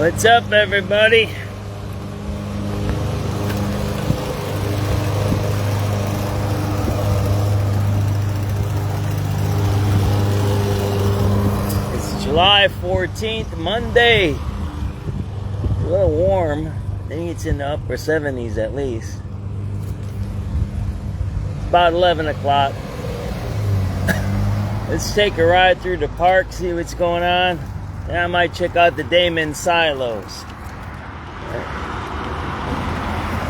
What's up, everybody? It's July 14th, Monday. It's a little warm. I think it's in the upper 70s at least. It's about 11 o'clock. Let's take a ride through the park, see what's going on. And I might check out the Damen silos.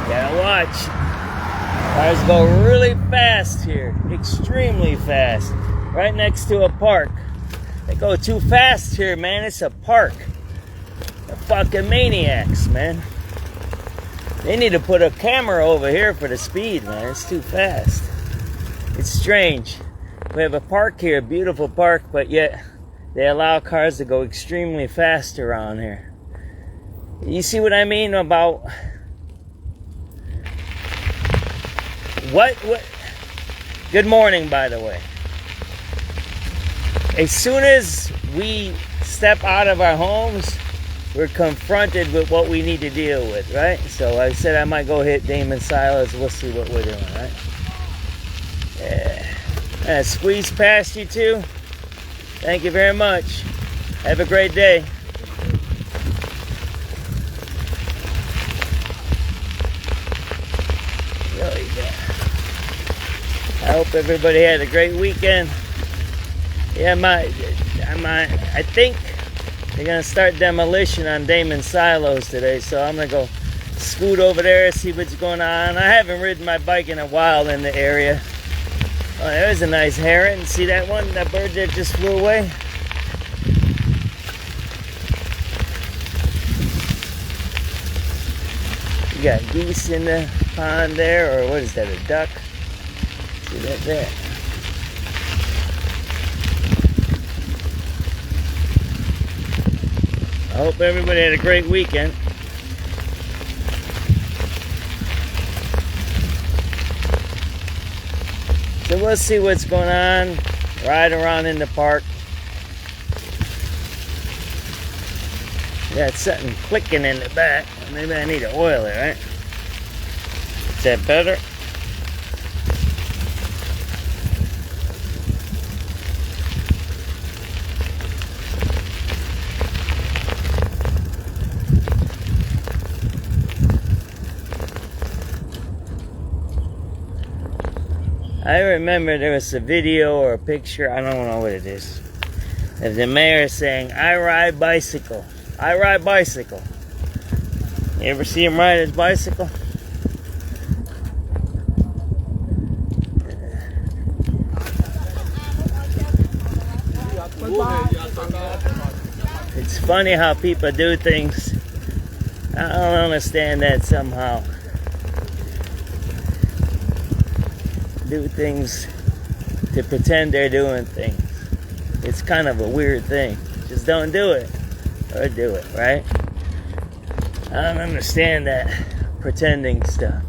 Gotta watch. Cars go really fast here. Extremely fast. Right next to a park. They go too fast here, man. It's a park. They're fucking maniacs, man. They need to put a camera over here for the speed, man. It's too fast. It's strange. We have a park here, a beautiful park, but yet they allow cars to go extremely fast around here. You see what I mean about what? Good morning, by the way. As soon as we step out of our homes, we're confronted with what we need to deal with, right? So I said I might go hit Damen silos. We'll see what we're doing, right? Yeah. Squeeze past you too. Thank you very much. Have a great day. Really good. I hope everybody had a great weekend. Yeah, I think they're gonna start demolition on Damen silos today, so I'm gonna go scoot over there and see what's going on. I haven't ridden my bike in a while in the area. Oh, there's a nice heron. See that one? That bird that just flew away? You got geese in the pond there, or what is that, a duck? See that there? I hope everybody had a great weekend. So we'll see what's going on. Ride around in the park. Got something clicking in the back. Maybe I need to oil it, right? Is that better? I remember there was a video or a picture, I don't know what it is, of the mayor saying, I ride bicycle. I ride bicycle. You ever see him ride his bicycle? It's funny how people do things. I don't understand that somehow. Do things to pretend they're doing things. It's kind of a weird thing. Just don't do it, or do it, right? I don't understand that pretending stuff.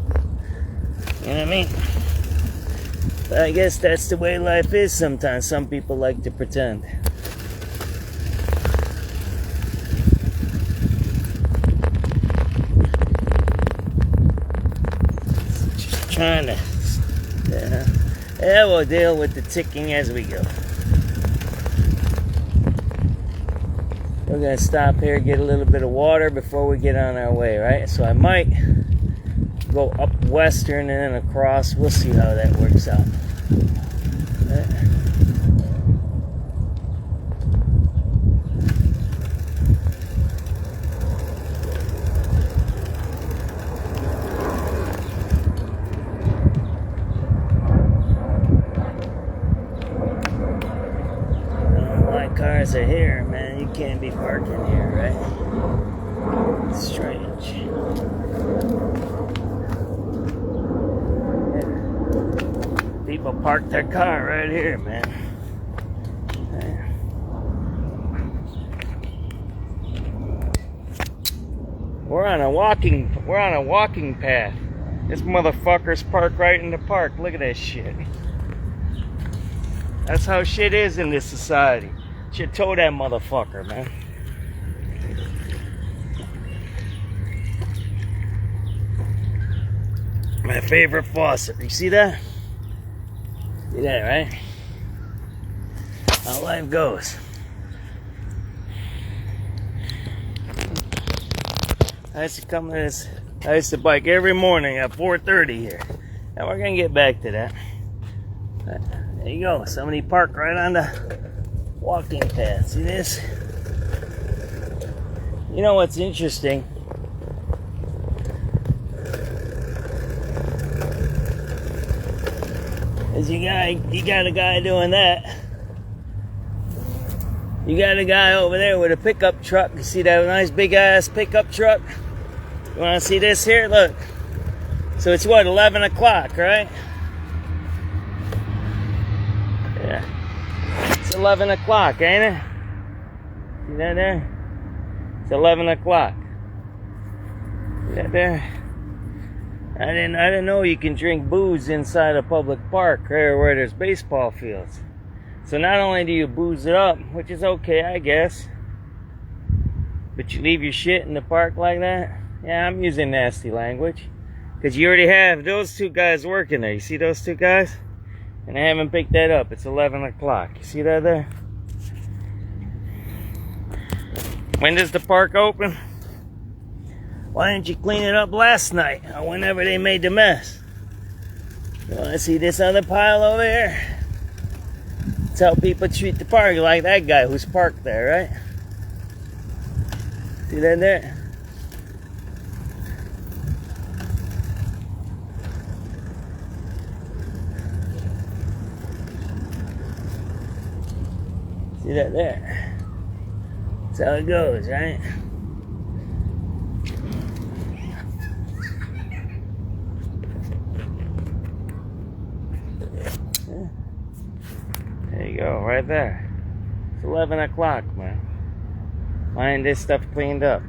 You know what I mean? But I guess that's the way life is sometimes. Some people like to pretend. Just trying to. Yeah, we'll deal with the ticking as we go. We're gonna stop here, get a little bit of water before we get on our way, right? So I might go up western and then across. We'll see how that works out. Right. Cars are here, man. You can't be parking here, right? It's strange. People park their car right here, man. We're on a walking path. This motherfucker's parked right in the park. Look at that shit. That's how shit is in this society. Should tow that motherfucker, man. My favorite faucet. You see that? See that, right? How life goes. I used to come to this. I used to bike every morning at 4:30 here. Now we're gonna get back to that. There you go. Somebody parked right on the walking path. See this? You know what's interesting? Is you got a guy doing that. You got a guy over there with a pickup truck. You see that nice big ass pickup truck? You want to see this here? Look. So it's what, 11 o'clock, right? Yeah. It's 11 o'clock, ain't it? See that there? It's 11 o'clock. See that there? I didn't know you can drink booze inside a public park or where there's baseball fields. So not only do you booze it up, which is okay, I guess, but you leave your shit in the park like that? Yeah, I'm using nasty language. Because you already have those two guys working there. You see those two guys? And I haven't picked that up. It's 11 o'clock. You see that there? When does the park open? Why didn't you clean it up last night or whenever they made the mess? You want to see this other pile over here? That's how people treat the park, like that guy who's parked there, right? See that there? See that there? That's how it goes, right? There you go, right there. It's 11 o'clock, man. Mind this stuff cleaned up.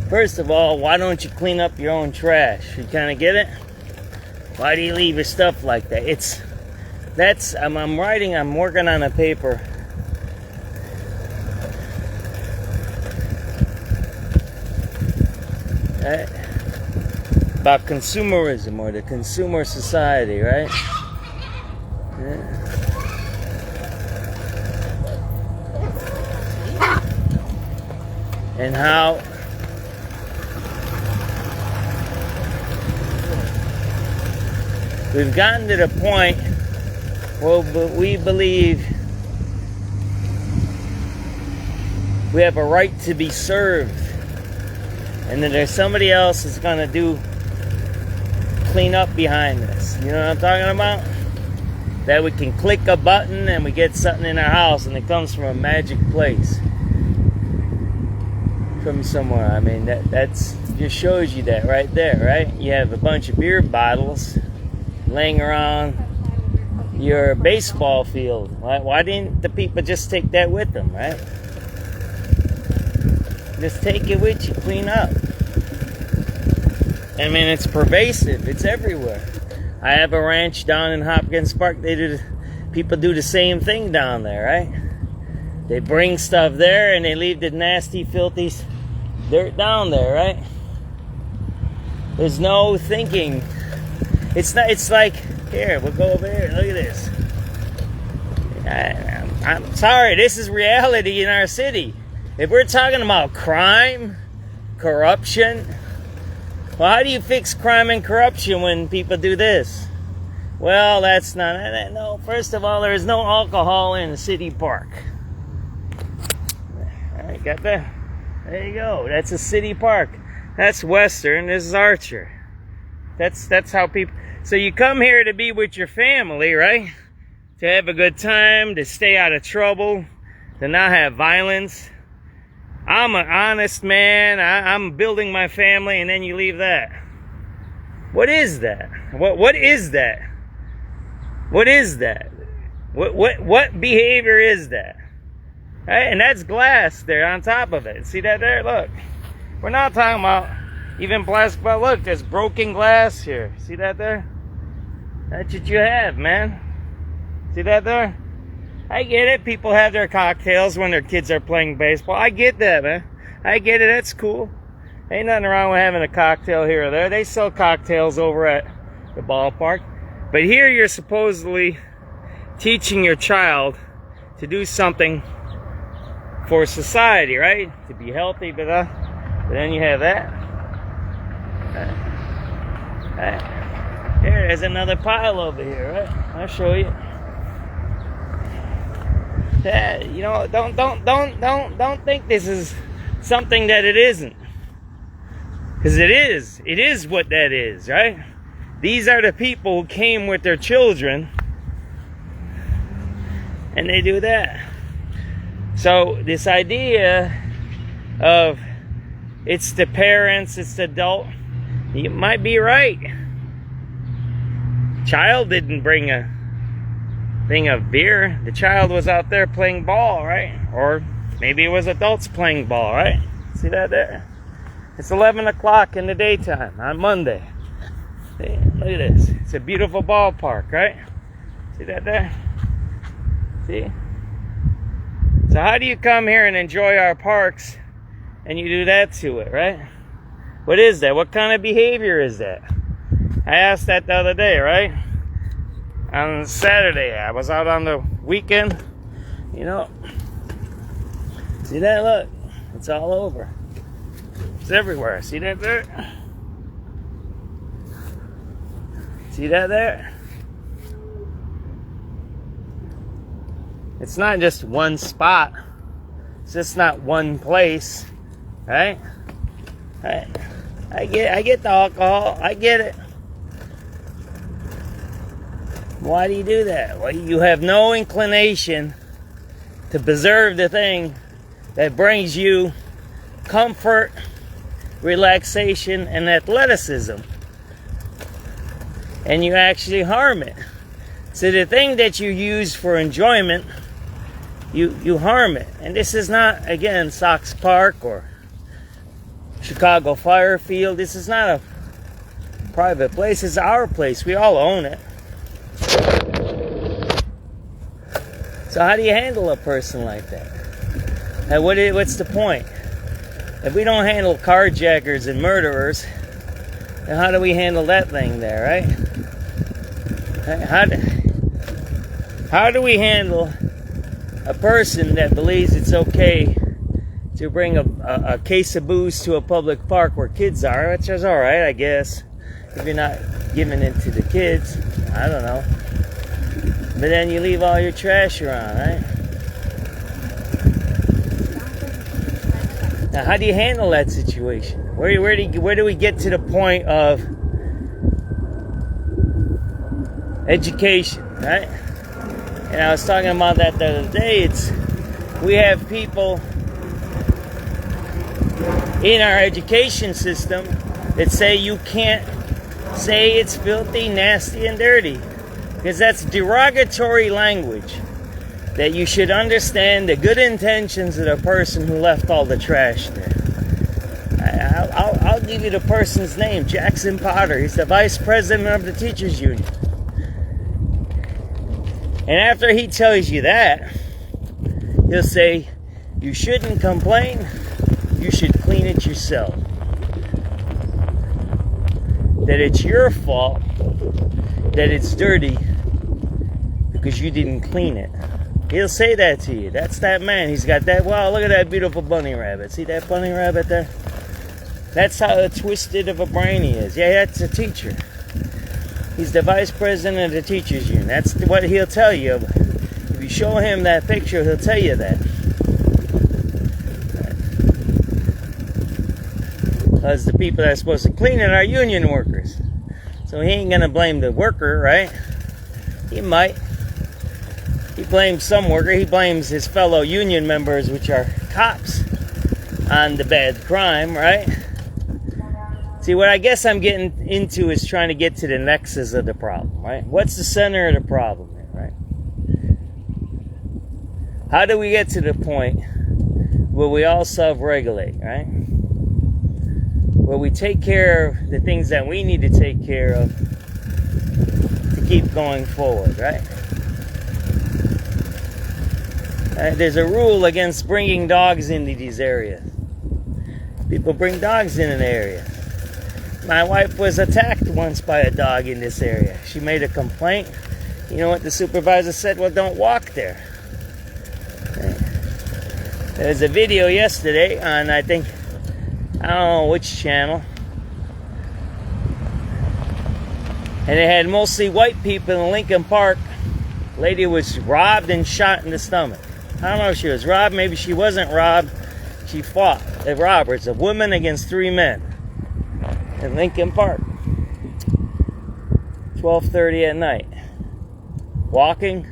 First of all, why don't you clean up your own trash? You kind of get it? Why do you leave your stuff like that? I'm working on a paper. Right? About consumerism or the consumer society, right? Yeah. And how we've gotten to the point where we believe we have a right to be served, and then there's somebody else that's gonna clean up behind us. You know what I'm talking about? That we can click a button and we get something in our house and it comes from a magic place. From somewhere. I mean, that's just shows you that right there, right? You have a bunch of beer bottles laying around your baseball field. Why didn't the people just take that with them, right? Just take it with you, clean up. I mean, it's pervasive. It's everywhere. I have a ranch down in Hopkins Park. People do the same thing down there, right? They bring stuff there and they leave the nasty, filthy dirt down there, right? There's no thinking. It's like, here, we'll go over here. Look at this. I'm sorry, this is reality in our city. If we're talking about crime, corruption, well, how do you fix crime and corruption when people do this? Well, that's not, no, first of all, there is no alcohol in the city park. All right, got that? There you go. That's a city park. That's Western. This is Archer. That's how people... So you come here to be with your family, right? To have a good time, to stay out of trouble, to not have violence. I'm an honest man. I'm building my family, and then you leave that. What is that? What is that? What is that? What behavior is that? Right? And that's glass there on top of it. See that there? Look. We're not talking about even plastic, but look, there's broken glass here. See that there? That's what you have, man. See that there? I get it. People have their cocktails when their kids are playing baseball. I get that, man. I get it. That's cool. Ain't nothing wrong with having a cocktail here or there. They sell cocktails over at the ballpark. But here you're supposedly teaching your child to do something for society, right? To be healthy, but then you have that. There's another pile over here, right? I'll show you. Yeah, you know, don't think this is something that it isn't. Because it is. It is what that is, right? These are the people who came with their children, and they do that. So this idea of it's the parents, it's the adult, you might be right. Child didn't bring a thing of beer. The child was out there playing ball, right? Or maybe it was adults playing ball, right? See that there? It's 11 o'clock in the daytime on Monday. See, look at this. It's a beautiful ballpark, right? See that there? See? So how do you come here and enjoy our parks and you do that to it, right? What is that? What kind of behavior is that? I asked that the other day, right? On Saturday, I was out on the weekend, you know. See that? Look, it's all over. It's everywhere. See that there? See that there? It's not just one spot. It's just not one place, right? I get the alcohol. I get it. Why do you do that? Well, you have no inclination to preserve the thing that brings you comfort, relaxation, and athleticism. And you actually harm it. So the thing that you use for enjoyment, you harm it. And this is not, again, Sox Park or Chicago Fire Field. This is not a private place. It's our place. We all own it. So how do you handle a person like that? And what's the point? If we don't handle carjackers and murderers, then how do we handle that thing there, right? How do we handle a person that believes it's okay to bring a case of booze to a public park where kids are, which is all right, I guess, if you're not giving it to the kids? I don't know. But then you leave all your trash around, right? Now, how do you handle that situation? Where do we get to the point of education, right? And I was talking about that the other day. We have people in our education system that say you can't say it's filthy, nasty, and dirty. Because that's derogatory language. That you should understand the good intentions of the person who left all the trash there. I'll give you the person's name, Jackson Potter. He's the vice president of the teachers union. And after he tells you that, he'll say, you shouldn't complain, you should clean it yourself. That it's your fault that it's dirty because you didn't clean it. He'll say that to you. That's that man. He's got that. Wow, look at that beautiful bunny rabbit. See that bunny rabbit there? That's how twisted of a brain he is. Yeah, that's a teacher. He's the vice president of the teachers union. That's what he'll tell you. If you show him that picture, he'll tell you that. Because the people that are supposed to clean it are union workers. So he ain't going to blame the worker, right? He might. He blames some worker. He blames his fellow union members, which are cops, on the bad crime, right? See, what I guess I'm getting into is trying to get to the nexus of the problem, right? What's the center of the problem, right? How do we get to the point where we all self-regulate, right? Where we take care of the things that we need to take care of to keep going forward, right? There's a rule against bringing dogs into these areas. People bring dogs in an area. My wife was attacked once by a dog in this area. She made a complaint. You know what the supervisor said? Well, don't walk there. There's a video yesterday on, I don't know which channel. And it had mostly white people in Lincoln Park. Lady was robbed and shot in the stomach. I don't know if she was robbed. Maybe she wasn't robbed. She fought the robbers, a woman against 3 men in Lincoln Park. 12:30 at night. Walking,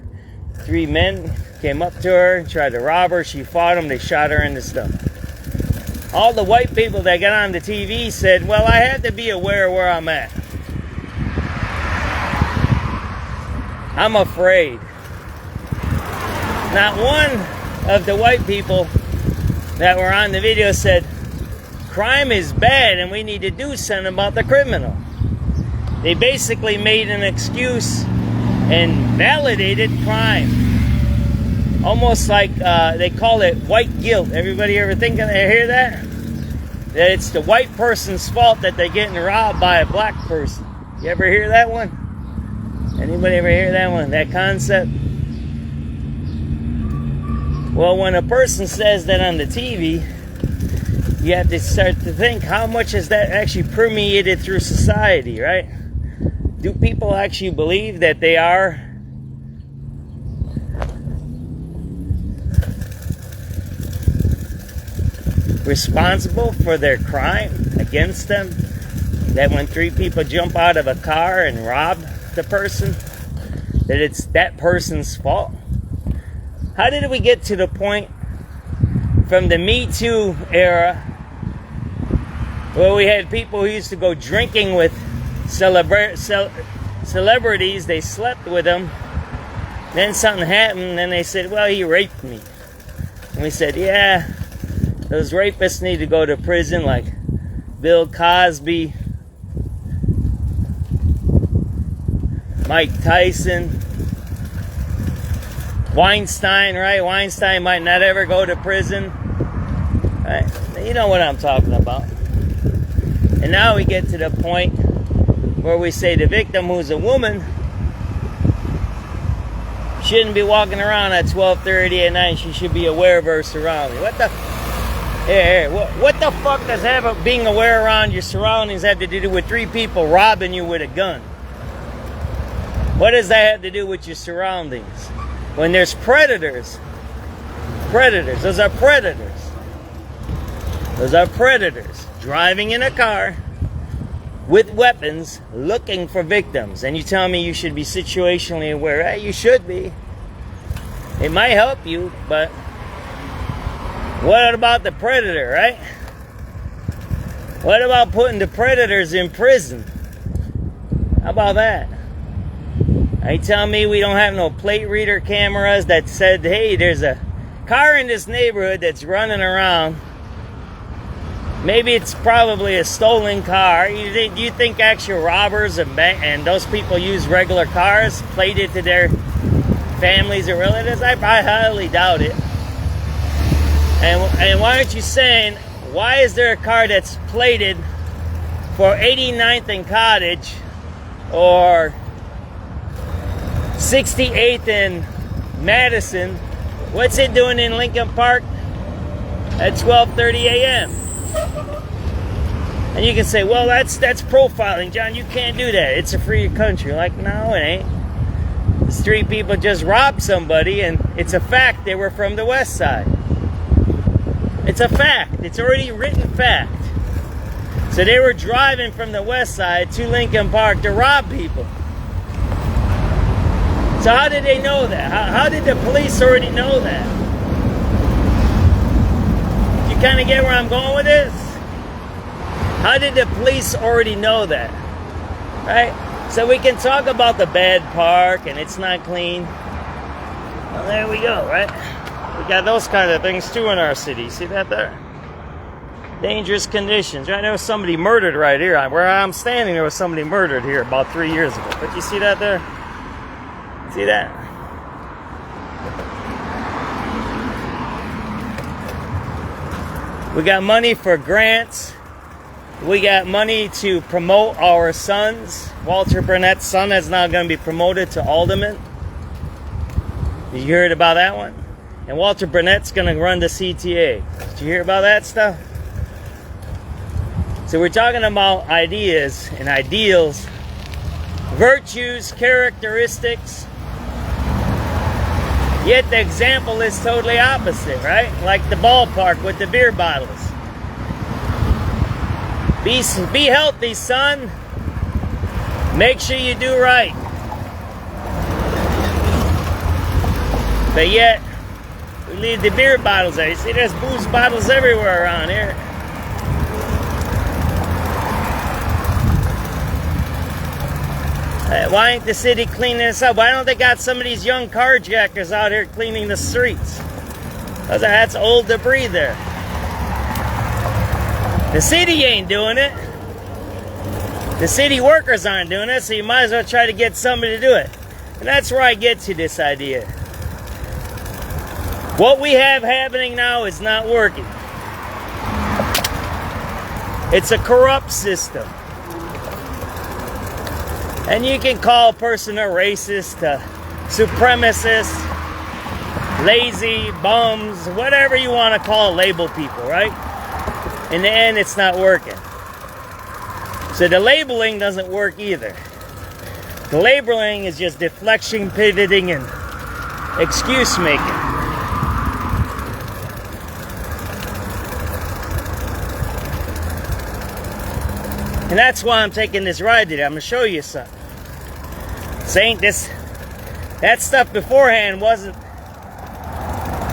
3 men came up to her, tried to rob her. She fought them. They shot her in the stomach. All the white people that got on the TV said, well, I have to be aware of where I'm at. I'm afraid. Not one of the white people that were on the video said, crime is bad and we need to do something about the criminal. They basically made an excuse and validated crime. Almost like they call it white guilt. Everybody ever hear that? That it's the white person's fault that they're getting robbed by a black person. You ever hear that one? Anybody ever hear that one? That concept? Well, when a person says that on the TV, you have to start to think, how much has that actually permeated through society, right? Do people actually believe that they are responsible for their crime against them? That when 3 people jump out of a car and rob the person, that it's that person's fault? How did we get to the point from the Me Too era where we had people who used to go drinking with celebrities, they slept with them, then something happened, and then they said, well, he raped me. And we said, yeah, those rapists need to go to prison, like Bill Cosby, Mike Tyson, Weinstein, right? Weinstein might not ever go to prison. Right? You know what I'm talking about. And now we get to the point where we say the victim, who's a woman, shouldn't be walking around at 12:30 at night. She should be aware of her surroundings. What the fuck does being aware around your surroundings have to do with 3 people robbing you with a gun? What does that have to do with your surroundings? When there's predators, those are predators driving in a car with weapons looking for victims. And you tell me you should be situationally aware. Right? You should be. It might help you, but what about the predator, right? What about putting the predators in prison? How about that? Are you telling me we don't have no plate reader cameras that said, hey, there's a car in this neighborhood that's running around. Maybe it's probably a stolen car. Do you think actual robbers and those people use regular cars plated to their families or relatives? I highly doubt it. And why aren't you saying, why is there a car that's plated for 89th and Cottage or 68th and Madison? What's it doing in Lincoln Park at 12:30 a.m.? And you can say, well, that's profiling, John. You can't do that. It's a free country. Like, no, it ain't. These 3 people just robbed somebody, and it's a fact they were from the West Side. It's a fact. It's already written fact. So they were driving from the West Side to Lincoln Park to rob people. So how did they know that? How did the police already know that? You kind of get where I'm going with this? How did the police already know that? Right? So we can talk about the bad park and it's not clean. Well, there we go, right? We got those kind of things too in our city. See that there? Dangerous conditions, right? There was somebody murdered right here. Where I'm standing, there was somebody murdered here about 3 years ago. But you see that there? See that? We got money for grants. We got money to promote our sons. Walter Burnett's son is now going to be promoted to alderman. You heard about that one? And Walter Burnett's going to run the CTA. Did you hear about that stuff? So we're talking about ideas and ideals, virtues, characteristics. Yet the example is totally opposite, right? Like the ballpark with the beer bottles. Be healthy, son. Make sure you do right. But yet, we leave the beer bottles there. You see, there's booze bottles everywhere around here. Why ain't the city cleaning this up? Why don't they got some of these young carjackers out here cleaning the streets? That's old debris there. The city ain't doing it. The city workers aren't doing it, so you might as well try to get somebody to do it. And that's where I get to this idea. What we have happening now is not working. It's a corrupt system. And you can call a person a racist, a supremacist, lazy, bums, whatever you want to call label people, right? In the end, it's not working. So the labeling doesn't work either. The labeling is just deflection, pivoting, and excuse making. And that's why I'm taking this ride today. I'm going to show you something. That stuff beforehand wasn't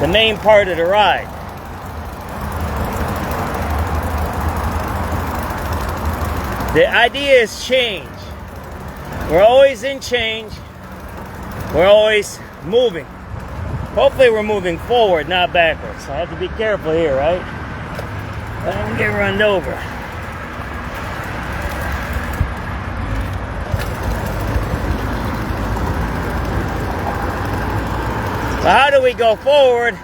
the main part of the ride. The idea is change. We're always in change. We're always moving. Hopefully we're moving forward, not backwards. So I have to be careful here, right? I don't get run over. So how do we go forward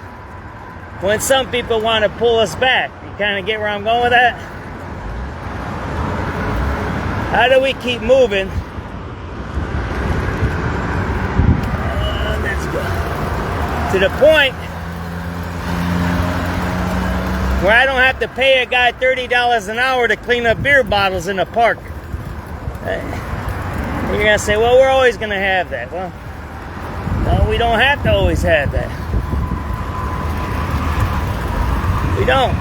when some people want to pull us back? You kind of get where I'm going with that? How do we keep moving? Let's go. To the point where I don't have to pay a guy $30 an hour to clean up beer bottles in a park. You're going to say, well, we're always going to have that. Well, no, we don't have to always have that. We don't.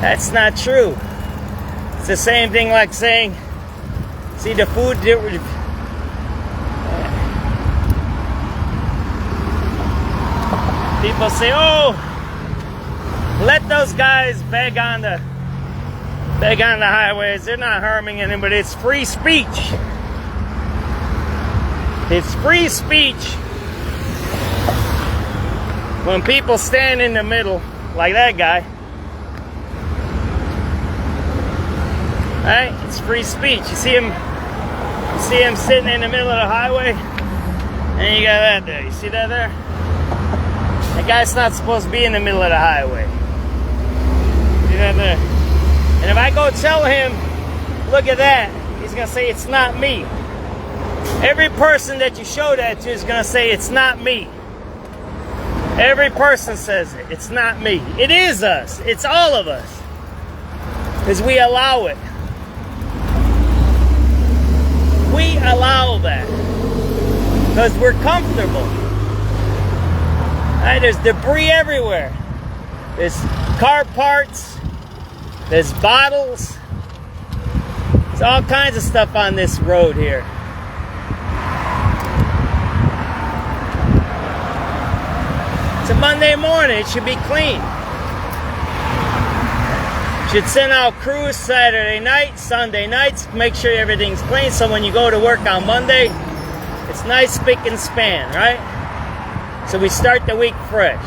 That's not true. It's the same thing like saying, see the food, people say, oh, let those guys beg on the highways. They're not harming anybody. It's free speech. It's free speech when people stand in the middle, like that guy. Right? It's free speech. You see him sitting in the middle of the highway, and you got that there. You see that there? That guy's not supposed to be in the middle of the highway. See that there? And if I go tell him, look at that, he's gonna say it's not me. Every person that you show that to is gonna say it's not me. Every person says it. It's not me. It is us. It's all of us. Because we allow it. We allow that because we're comfortable. Right, there's debris everywhere. There's car parts. There's bottles. There's all kinds of stuff on this road here. It's a Monday morning. It should be clean. Should send out crews Saturday night, Sunday nights, make sure everything's clean so when you go to work on Monday, it's nice, spick and span, right? So we start the week fresh.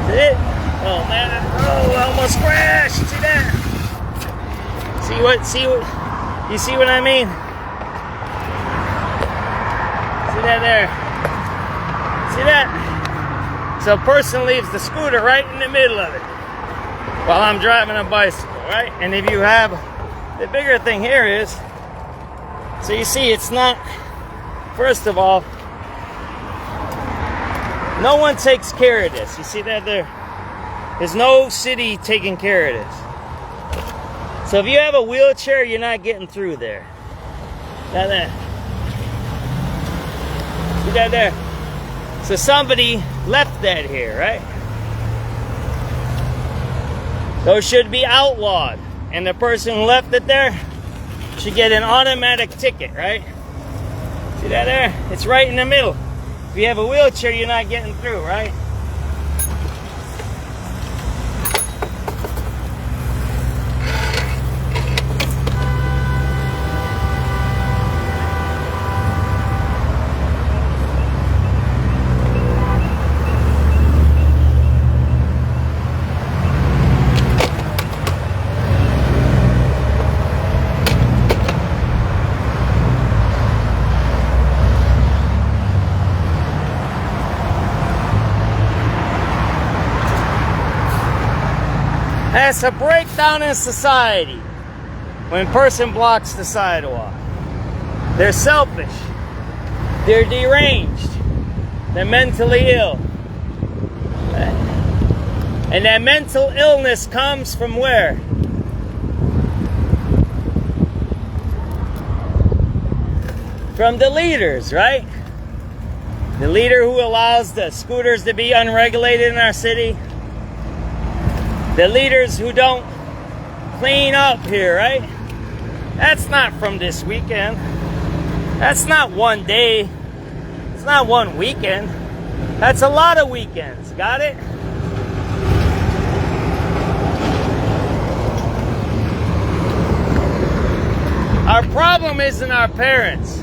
Is it? Oh man, oh, I almost crashed. See that? You see what I mean? that there? See that? So a person leaves the scooter right in the middle of it while I'm driving a bicycle, right? And if you have, the bigger thing here is, so you see it's not, first of all, no one takes care of this. You see that there? There's no city taking care of this. So if you have a wheelchair, you're not getting through there. That there. See that there? So somebody left that here, right? Those should be outlawed. And the person who left it there should get an automatic ticket, right? See that there? It's right in the middle. If you have a wheelchair, you're not getting through, right? That's a breakdown in society when a person blocks the sidewalk. They're selfish. They're deranged. They're mentally ill. And that mental illness comes from where? From the leaders, right? The leader who allows the scooters to be unregulated in our city. The leaders who don't clean up here, right? That's not from this weekend. That's not one day. It's not one weekend. That's a lot of weekends. Got it? Our problem isn't our parents.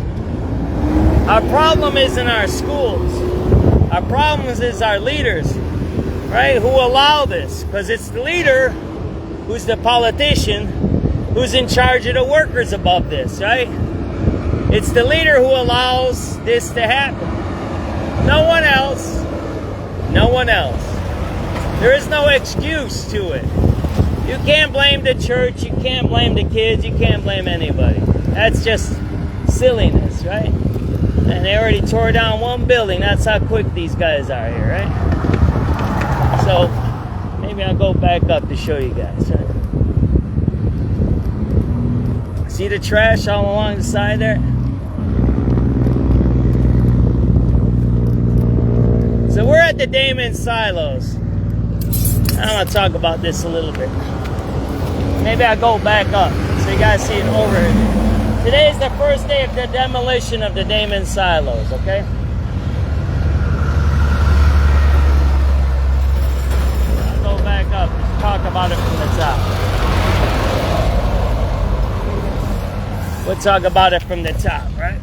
Our problem isn't our schools. Our problem is our leaders. Right, who allow this, because it's the leader who's the politician who's in charge of the workers above this, right? It's the leader who allows this to happen. No one else. No one else. There is no excuse to it. You can't blame the church, you can't blame the kids, you can't blame anybody. That's just silliness, right? And they already tore down one building. That's how quick these guys are here, right? So, maybe I'll go back up to show you guys. Right? See the trash all along the side there? So we're at the Damen silos. I want to talk about this a little bit. Maybe I'll go back up so you guys see an overhead. Today is the first day of the demolition of the Damen silos, okay? Back up, let's talk about it from the top. We'll talk about it from the top, right?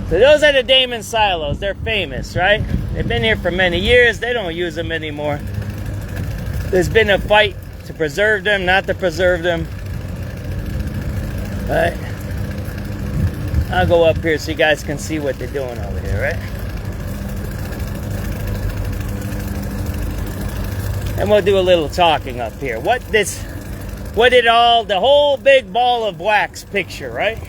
So those are the Damen silos. They're famous, right? They've been here for many years. They don't use them anymore. There's been a fight to preserve them, not to preserve them. Right? I'll go up here so you guys can see what they're doing over here, right? And we'll do a little talking up here. What did the whole big ball of wax picture, right?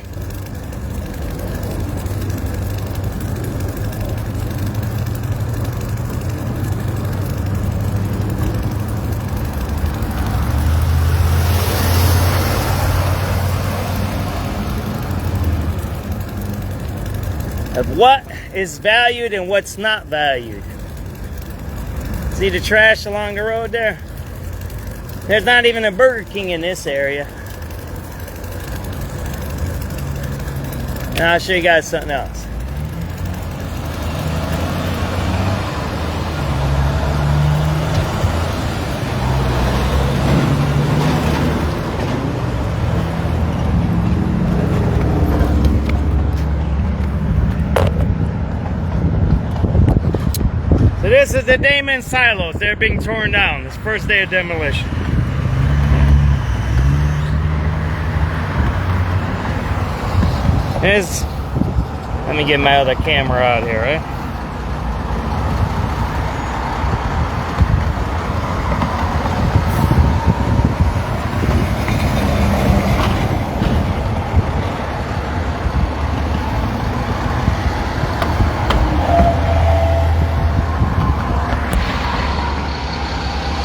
Of what is valued and what's not valued. See the trash along the road there? There's not even a Burger King in this area. And I'll show you guys something else. So this is the Damen silos. They're being torn down. This first day of demolition. Let me get my other camera out here, right?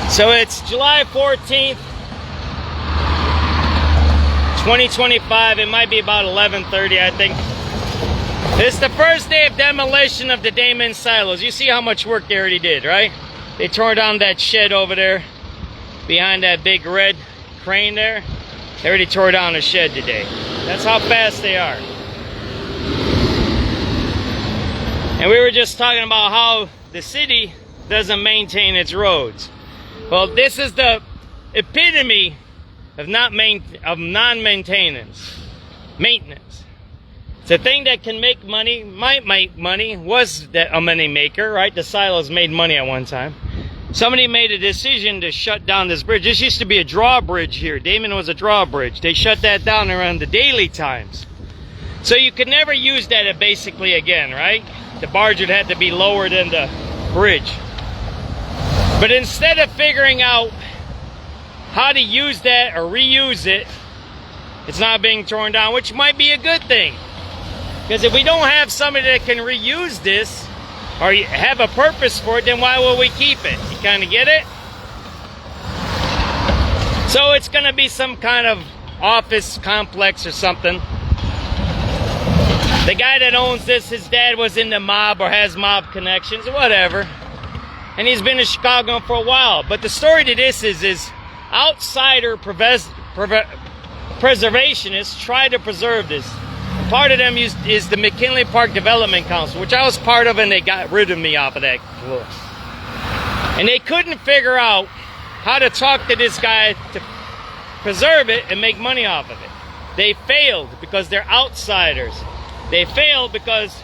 So it's July 14th, 2025. It might be about 11:30, I think. It's the first day of demolition of the Damen silos. You see how much work they already did, right? They tore down that shed over there behind that big red crane there. They already tore down the shed today. That's how fast they are. And we were just talking about how the city doesn't maintain its roads. Well, this is the epitome of non-maintenance. Maintenance. It's a thing that can make money, might make money, was a money maker, right? The silos made money at one time. Somebody made a decision to shut down this bridge. This used to be a drawbridge here. Damen was a drawbridge. They shut that down around the daily times. So you could never use that basically again, right? The barge would have to be lower than the bridge. But instead of figuring out how to use that or reuse it, it's not being torn down, which might be a good thing. Because if we don't have somebody that can reuse this or have a purpose for it, then why will we keep it? You kind of get it? So it's going to be some kind of office complex or something. The guy that owns this, his dad was in the mob or has mob connections or whatever. And he's been in Chicago for a while. But the story to this is outsider preservationists try to preserve this. And part of them is the McKinley Park Development Council, which I was part of, and they got rid of me off of that list. And they couldn't figure out how to talk to this guy to preserve it and make money off of it. They failed because they're outsiders. They failed because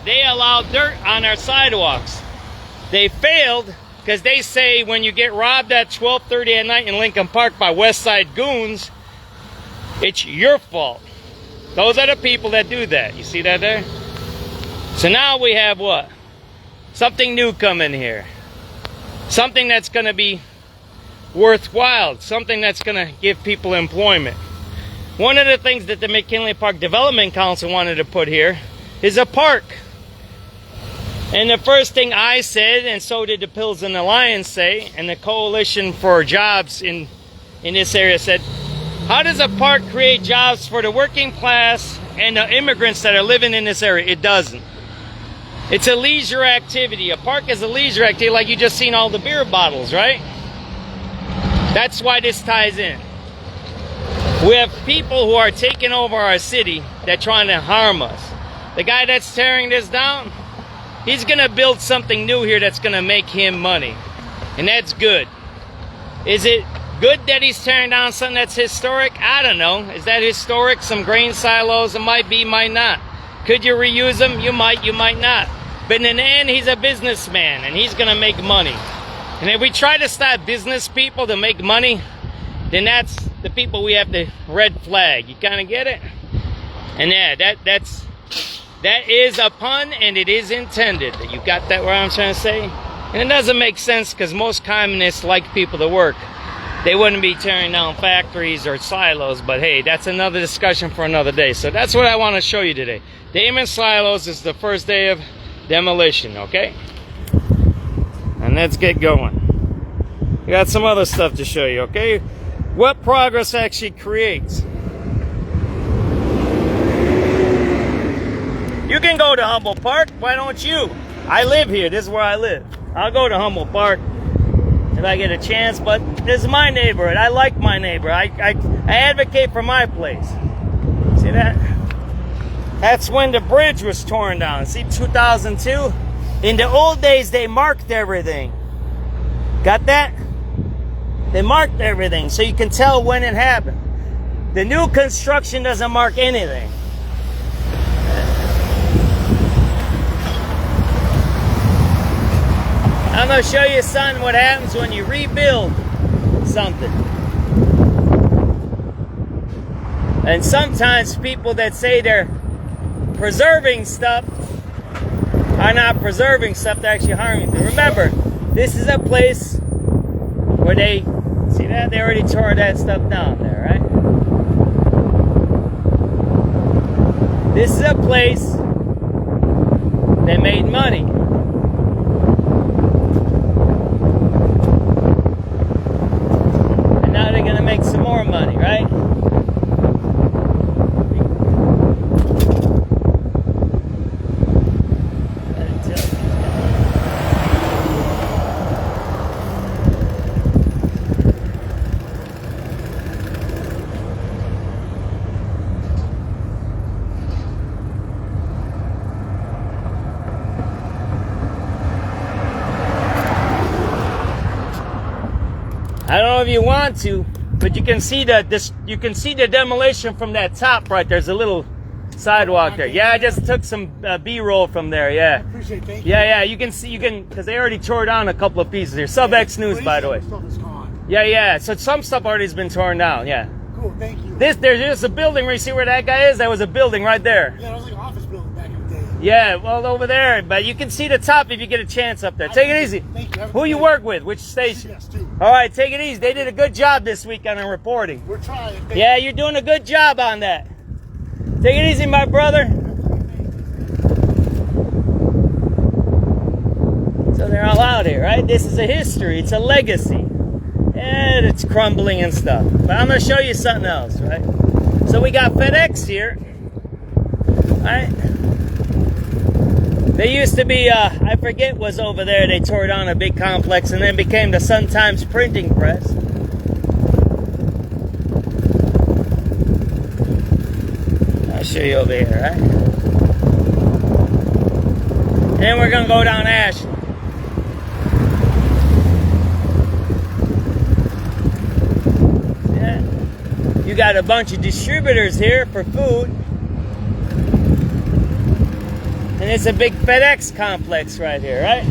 they allow dirt on our sidewalks. They failed because they say when you get robbed at 12:30 at night in Lincoln Park by West Side goons, it's your fault. Those are the people that do that. You see that there? So now we have what? Something new coming here. Something that's going to be worthwhile. Something that's going to give people employment. One of the things that the McKinley Park Development Council wanted to put here is a park. And the first thing I said, and so did the Pilsen Alliance say, and the Coalition for Jobs in this area said, how does a park create jobs for the working class and the immigrants that are living in this area? It doesn't. It's a leisure activity. A park is a leisure activity, like you just seen all the beer bottles, right? That's why this ties in. We have people who are taking over our city that are trying to harm us. The guy that's tearing this down, he's going to build something new here that's going to make him money. And that's good. Is it good that he's tearing down something that's historic? I don't know. Is that historic? Some grain silos? It might be, might not. Could you reuse them? You might not. But in the end, he's a businessman and he's going to make money. And if we try to stop business people to make money, then that's the people we have to red flag. You kind of get it? And yeah, that is a pun, and it is intended. You got that, what I'm trying to say? And it doesn't make sense because most communists like people to work. They wouldn't be tearing down factories or silos, but hey, that's another discussion for another day. So that's what I want to show you today. Damen Silos is the first day of demolition, okay? And let's get going. We got some other stuff to show you, okay? What progress actually creates. You can go to Humboldt Park, why don't you? I live here, this is where I live. I'll go to Humboldt Park if I get a chance, but this is my neighborhood. I like my neighborhood. I advocate for my place. See that? That's when the bridge was torn down. See, 2002? In the old days, they marked everything. Got that? They marked everything so you can tell when it happened. The new construction doesn't mark anything. I'm going to show you, son, what happens when you rebuild something. And sometimes people that say they're preserving stuff are not preserving stuff, they're actually harming people. Remember, this is a place where they, see that? They already tore that stuff down there, right? This is a place that made money. And now they're gonna make some more money, right? I don't know if you want to, but you can see you can see the demolition from that top right. There's a little sidewalk there. Yeah, I just took some B-roll from there. Yeah. I appreciate it. Yeah. You can see, because they already tore down a couple of pieces here. SubX.News, by the way. Yeah. So some stuff already has been torn down. Yeah. Cool. Thank you. There's just a building where you see where that guy is. That was a building right there. Yeah, it was like an office building back in the day. Yeah, well, over there, but you can see the top if you get a chance up there. Take it easy. Thank you. Who you work with? Which station? Yes, too. All right, take it easy. They did a good job this week on the reporting. We're trying. Yeah, you're doing a good job on that. Take it easy, my brother. So they're all out here, right? This is a history. It's a legacy. And it's crumbling and stuff. But I'm going to show you something else, right? So we got FedEx here. Right? They used to be, I forget what's over there. They tore down a big complex and then became the Sun-Times printing press. I'll show you over here, right? And then we're going to go down Ashland. Yeah. You got a bunch of distributors here for food. And it's a big FedEx complex right here, right?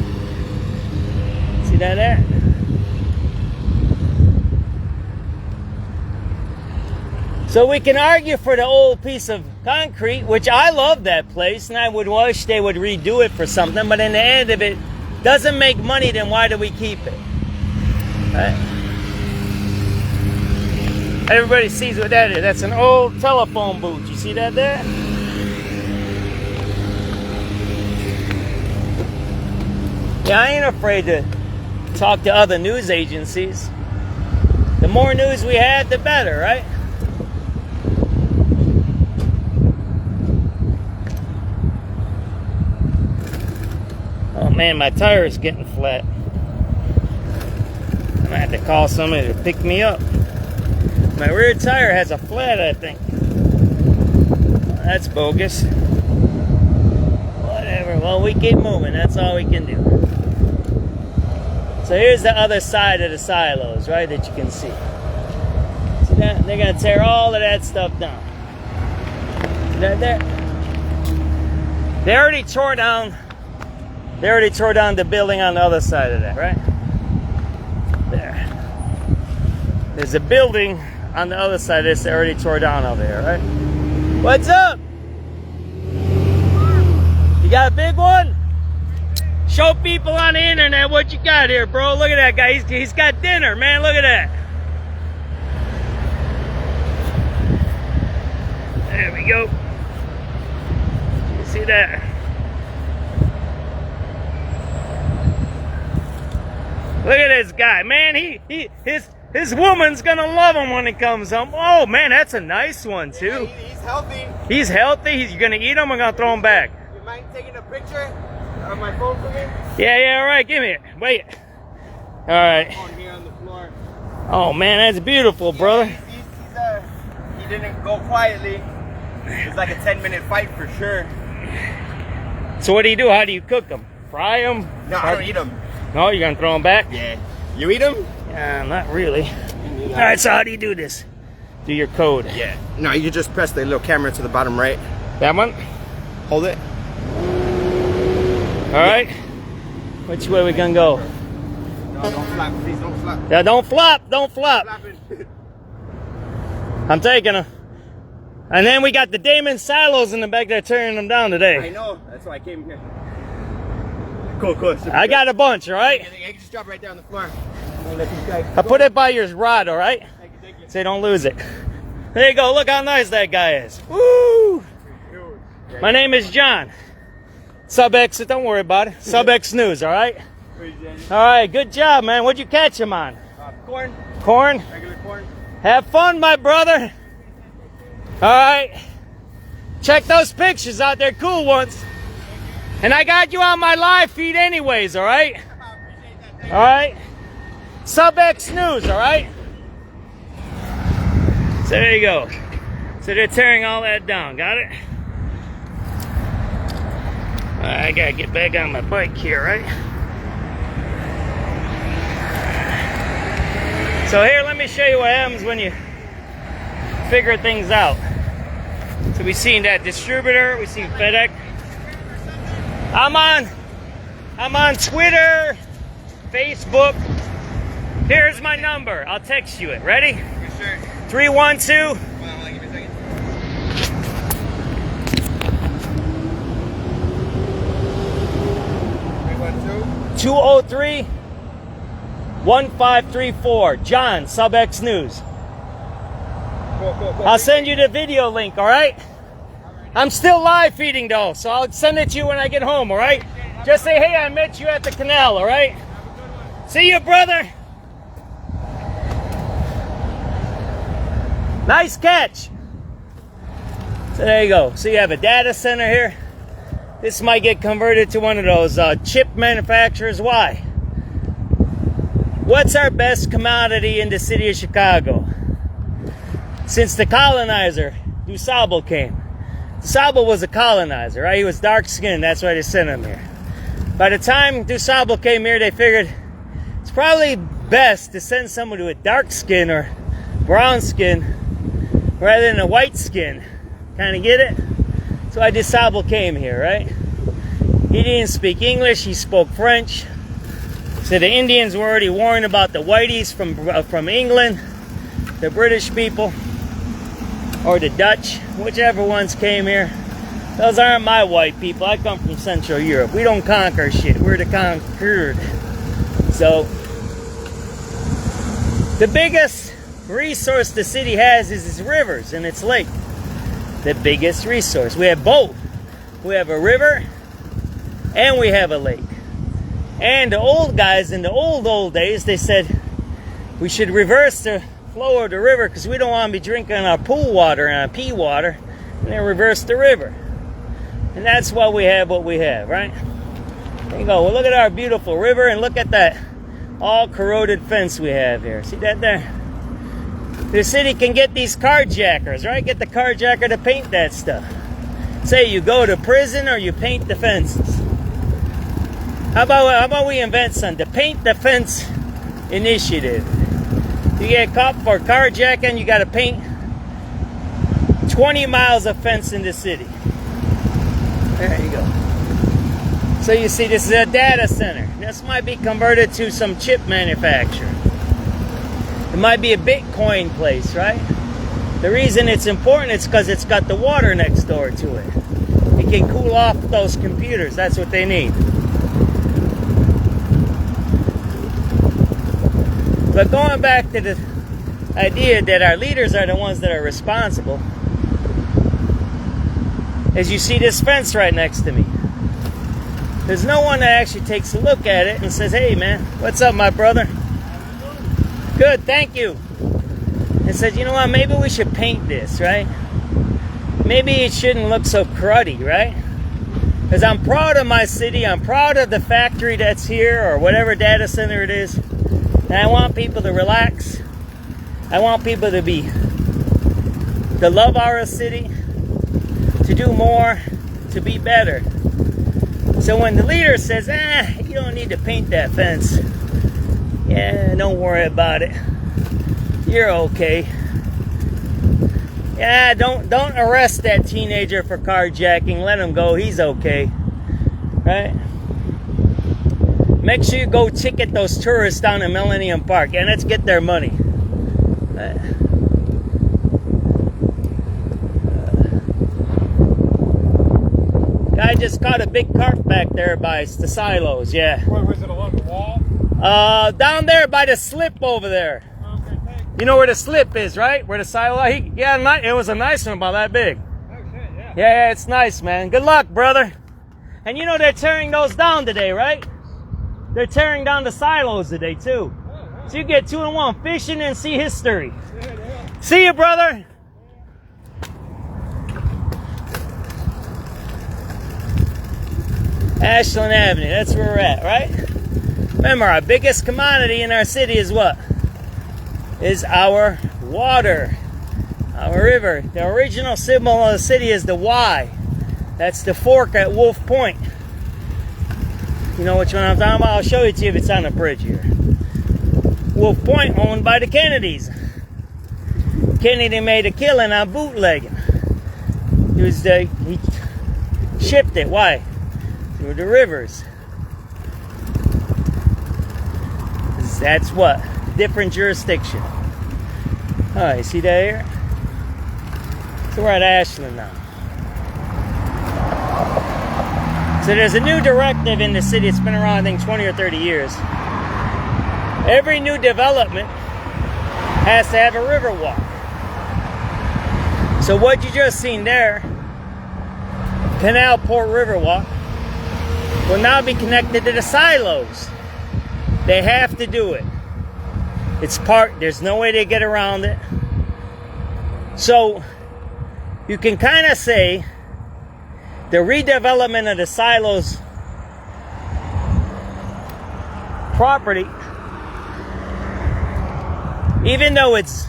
See that there? So we can argue for the old piece of concrete, which I love that place, and I would wish they would redo it for something, but in the end, if it doesn't make money, then why do we keep it? Right? Everybody sees what that is. That's an old telephone booth. You see that there? Yeah, I ain't afraid to talk to other news agencies. The more news we had, the better, right? Oh man, my tire is getting flat. I'm gonna have to call somebody to pick me up. My rear tire has a flat, I think. Well, that's bogus. Whatever, well, we keep moving. That's all we can do. So here's the other side of the silos, right, that you can see. See that? They're going to tear all of that stuff down. See that there? They already tore down the building on the other side of that, right? There. There's a building on the other side of this they already tore down over here, right? What's up? You got a big one? Show people on the internet what you got here, bro. Look at that guy. He's got dinner, man. Look at that. There we go. You see that? Look at this guy, man. His woman's gonna love him when he comes home. Oh man, that's a nice one too. Yeah, he's healthy. He's healthy. He's gonna eat them. I'm gonna throw him back. You mind taking a picture of my phone for me? Yeah. All right, give me it. Wait. All right. On here on the floor. Oh man, that's beautiful, brother. He didn't go quietly. It's like a 10-minute fight for sure. So what do you do? How do you cook them? Fry them? No, I don't eat them. No, you're gonna throw them back? Yeah. You eat them? Yeah, not really. All right, so how do you do this? Do your code. Yeah. No, you just press the little camera to the bottom right. That one? Hold it. All right. Which way we gonna go? No, don't flap, please don't flap. Yeah, don't flop. Don't flop. Flapping. I'm taking her. And then we got the Damen silos in the back there tearing them down I today. know. That's why I came here. Cool, cool. I got a bunch, all right? I can just drop right there on the floor. I'm gonna let these guys I put it by your rod, all right? Thank you, thank you. So you don't lose it. There you go. Look how nice that guy is. Woo! My name is John. SubX, don't worry about it. SubX.News, all right? All right, good job, man. What'd you catch him on? Corn. Corn? Regular corn. Have fun, my brother. All right. Check those pictures out. They're cool ones. And I got you on my live feed anyways, all right? All right? SubX.News, all right? So there you go. So they're tearing all that down. Got it? All right, I gotta get back on my bike here, right? So here, let me show you what happens when you figure things out. So we seen that distributor, we seen FedEx. I'm on Twitter, Facebook. Here's my number. I'll text you it. Ready? Yes, sir. 312. Hold on, give me a second. 203 1534. John, SubX.News. Cool. I'll send you the video link, all right? I'm still live feeding though, so I'll send it to you when I get home, all right? Just say, hey, I met you at the canal, all right? See you, brother. Nice catch. So there you go. So you have a data center here. This might get converted to one of those chip manufacturers. Why? What's our best commodity in the city of Chicago? Since the colonizer, DuSable, came. DuSable was a colonizer, right? He was dark-skinned. That's why they sent him here. By the time DuSable came here, they figured it's probably best to send someone with dark skin or brown skin rather than a white skin. Kind of get it? That's why DuSable came here, right? He didn't speak English. He spoke French. So the Indians were already warned about the whiteys from England, the British people, or the Dutch, whichever ones came here. Those aren't my white people. I come from Central Europe. We don't conquer shit. We're the conquered. So the biggest resource the city has is its rivers and its lake. The biggest resource. We have both. We have a river and we have a lake. And the old guys in the old days, they said we should reverse the flow of the river because we don't want to be drinking our pool water and our pee water, and then reverse the river. And that's why we have what we have, right? There you go. Well, look at our beautiful river and look at that all corroded fence we have here. See that there? The city can get these carjackers, right? Get the carjacker to paint that stuff. Say you go to prison or you paint the fences. How about we invent something? The Paint the Fence initiative. You get caught for carjacking, you got to paint 20 miles of fence in the city. There you go. So you see, this is a data center. This might be converted to some chip manufacturer. It might be a Bitcoin place, right? The reason it's important is because it's got the water next door to it. It can cool off those computers. That's what they need. But going back to the idea that our leaders are the ones that are responsible, as you see this fence right next to me, there's no one that actually takes a look at it and says, hey man, what's up my brother? Good, thank you. And says, you know what, maybe we should paint this, right? Maybe it shouldn't look so cruddy, right? Because I'm proud of my city, I'm proud of the factory that's here or whatever data center it is. And I want people to relax. I want people to love our city, to do more, to be better. So when the leader says, you don't need to paint that fence. Yeah, don't worry about it. You're okay. Yeah, don't arrest that teenager for carjacking. Let him go. He's okay. Right? Make sure you go ticket those tourists down in Millennium Park and let's get their money. Guy just caught a big carp back there by the silos, yeah. What, was it along the wall? Down there by the slip over there. Okay, thanks. You know where the slip is, right? Where the silo, yeah, it was a nice one about that big. Oh shit, yeah. Yeah, it's nice, man. Good luck, brother. And you know they're tearing those down today, right? They're tearing down the silos today, too. Oh, wow. So you get 2 in 1, fishing and see history. Yeah. See you, brother. Ashland Avenue, that's where we're at, right? Remember, our biggest commodity in our city is what? Is our water, our river. The original symbol of the city is the Y. That's the fork at Wolf Point. You know which one I'm talking about? I'll show it to you if it's on the bridge here. Wolf Point, owned by the Kennedys. Kennedy made a killing on bootlegging. He shipped it. Why? Through the rivers. That's what? Different jurisdiction. Oh, you see that here? So we're at Ashland now. So there's a new directive in the city. It's been around, I think, 20 or 30 years. Every new development has to have a river walk. So what you just seen there, Canal Port Riverwalk, will now be connected to the silos. They have to do it. It's there's no way to get around it. So you can kind of say the redevelopment of the silos property, even though it's,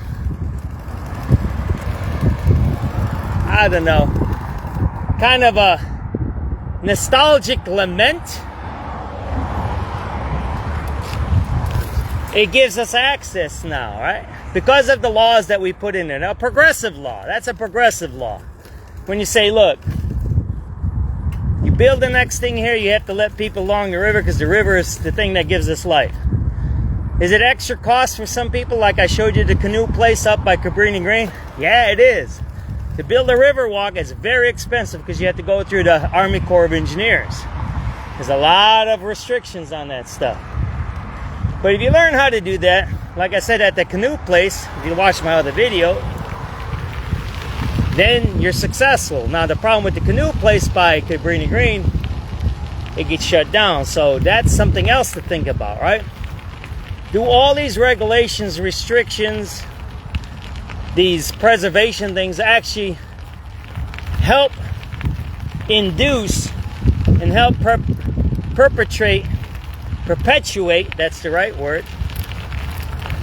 I don't know, kind of a nostalgic lament, it gives us access now, right? Because of the laws that we put in there. Now, progressive law, that's a progressive law. When you say, look, you build the next thing here, you have to let people along the river because the river is the thing that gives us life. Is it extra cost for some people? Like I showed you the canoe place up by Cabrini Green? Yeah, it is. To build a river walk is very expensive because you have to go through the Army Corps of Engineers. There's a lot of restrictions on that stuff. But if you learn how to do that, like I said at the canoe place, if you watch my other video, then you're successful. Now the problem with the canoe place by Cabrini Green, it gets shut down. So that's something else to think about, right? Do all these regulations, restrictions, these preservation things actually help induce and help perpetuate, that's the right word,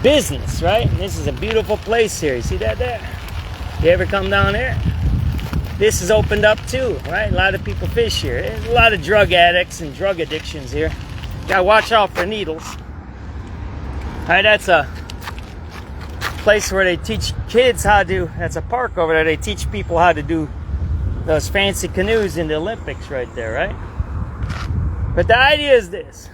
business, right? And this is a beautiful place here. You see that there? You ever come down here? This is opened up too, right? A lot of people fish here. There's a lot of drug addicts and drug addictions here. Gotta watch out for needles. All right, that's a place where they teach kids how to, that's a park over there, they teach people how to do those fancy canoes in the Olympics right there, right? But the idea is this.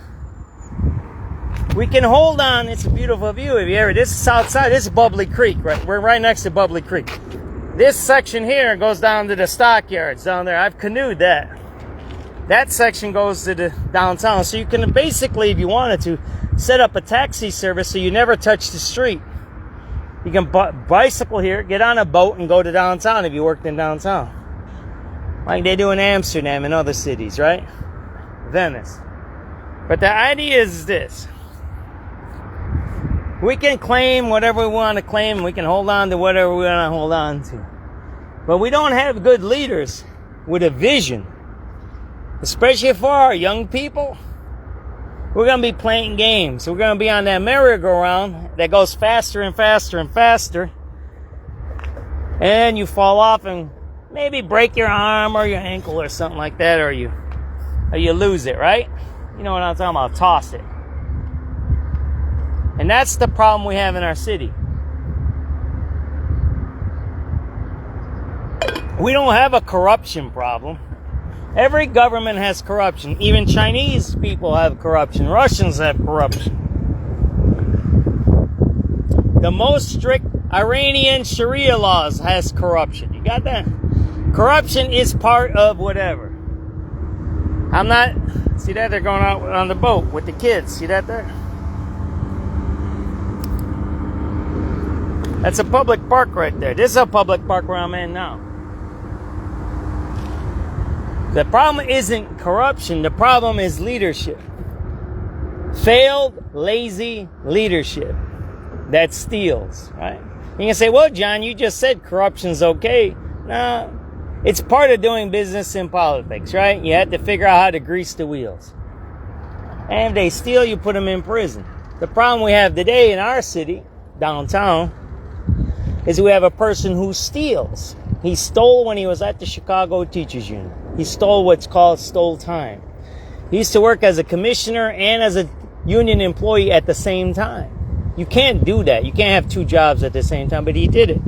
We can hold on, it's a beautiful view. If you ever, this is south side, this is Bubbly Creek, right? We're right next to Bubbly Creek. This section here goes down to the stockyards down there. I've canoed that. That section goes to the downtown. So you can basically, if you wanted to, set up a taxi service so you never touch the street. You can bicycle here, get on a boat, and go to downtown if you worked in downtown. Like they do in Amsterdam and other cities, right? Venice. But the idea is this. We can claim whatever we want to claim. We can hold on to whatever we want to hold on to. But we don't have good leaders with a vision. Especially for our young people. We're going to be playing games. We're going to be on that merry-go-round that goes faster and faster and faster. And you fall off and maybe break your arm or your ankle or something like that. Or you lose it, right? You know what I'm talking about. Toss it. And that's the problem we have in our city. We don't have a corruption problem. Every government has corruption. Even Chinese people have corruption. Russians have corruption. The most strict Iranian Sharia laws has corruption. You got that? Corruption is part of whatever. I'm not, see that? They're going out on the boat with the kids. See that there? That's a public park right there. This is a public park where I'm in now. The problem isn't corruption. The problem is leadership. Failed, lazy leadership that steals, right? You can say, well, John, you just said corruption's okay. No, it's part of doing business in politics, right? You have to figure out how to grease the wheels. And if they steal, you put them in prison. The problem we have today in our city, downtown, is we have a person who steals. He stole when he was at the Chicago Teachers Union. He stole what's called stole time. He used to work as a commissioner and as a union employee at the same time. You can't do that. You can't have two jobs at the same time, but he did it.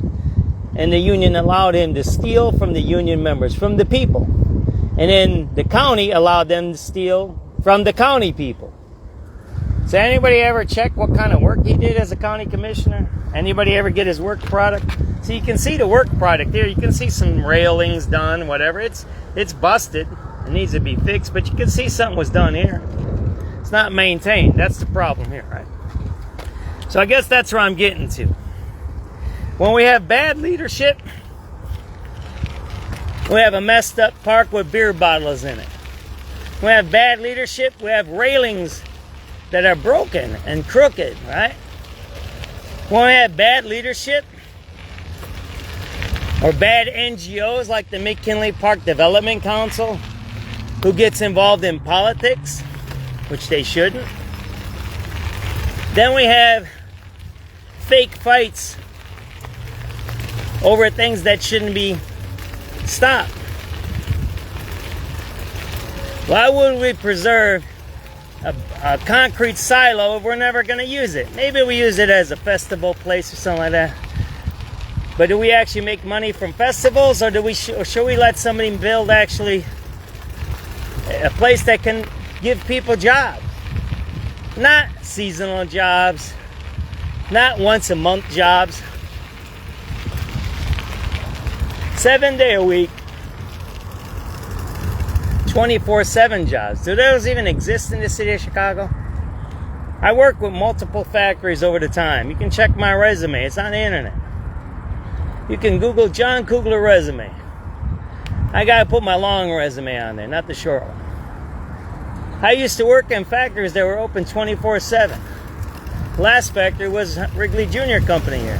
And the union allowed him to steal from the union members, from the people. And then the county allowed them to steal from the county people. So anybody ever check what kind of work he did as a county commissioner? Anybody ever get his work product? So you can see the work product here. You can see some railings done, whatever. It's busted. It needs to be fixed, but you can see something was done here. It's not maintained. That's the problem here, right? So I guess that's where I'm getting to. When we have bad leadership, we have a messed up park with beer bottles in it. We have bad leadership, we have railings that are broken and crooked, right? When we have bad leadership, or bad NGOs like the McKinley Park Development Council, who gets involved in politics, which they shouldn't. Then we have fake fights over things that shouldn't be stopped. Why would we preserve a concrete silo if we're never going to use it? Maybe we use it as a festival place or something like that. But do we actually make money from festivals, or should we let somebody build actually a place that can give people jobs? Not seasonal jobs, not once a month jobs. 7 day a week, 24/7 jobs. Do those even exist in the city of Chicago? I work with multiple factories over the time. You can check my resume. It's on the internet. You can Google John Kugler resume. I gotta put my long resume on there, not the short one. I used to work in factories that were open 24/7. Last factory was Wrigley Junior Company here.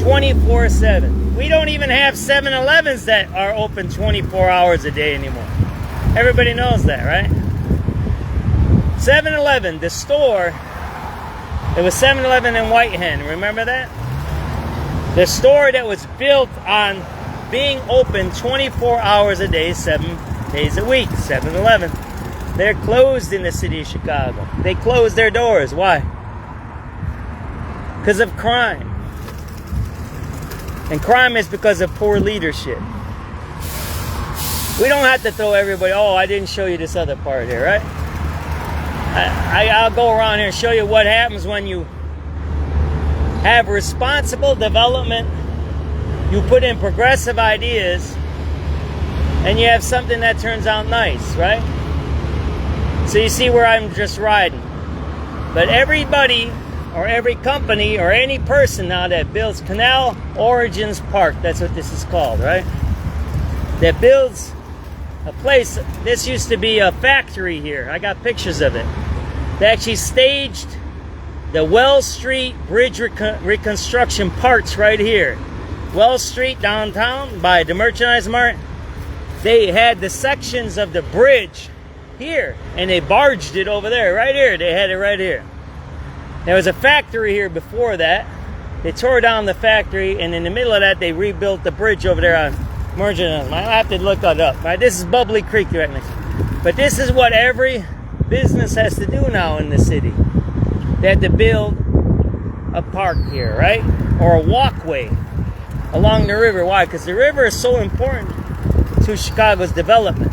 24/7. We don't even have 7-Elevens that are open 24 hours a day anymore. Everybody knows that, right? 7-Eleven, the store, it was 7-Eleven in Whitehand, remember that? The store that was built on being open 24 hours a day, 7 days a week, 7-Eleven. They're closed in the city of Chicago. They closed their doors. Why? Because of crime. And crime is because of poor leadership. We don't have to throw everybody, oh, I didn't show you this other part here, right? I'll go around here and show you what happens when you have responsible development, you put in progressive ideas, and you have something that turns out nice, right? So you see where I'm just riding. But everybody, or every company, or any person now that builds Canal Origins Park, that's what this is called, right? That builds a place. This used to be a factory here. I got pictures of it. They actually staged the Wells Street Bridge reconstruction parts right here. Wells Street downtown by the Merchandise Mart. They had the sections of the bridge here, and they barged it over there, right here. They had it right here. There was a factory here before that. They tore down the factory, and in the middle of that, they rebuilt the bridge over there on Merchandise. I have to look that up. Right? This is Bubbly Creek right next. But this is what every business has to do now in the city. They had to build a park here, right? Or a walkway along the river. Why? Because the river is so important to Chicago's development.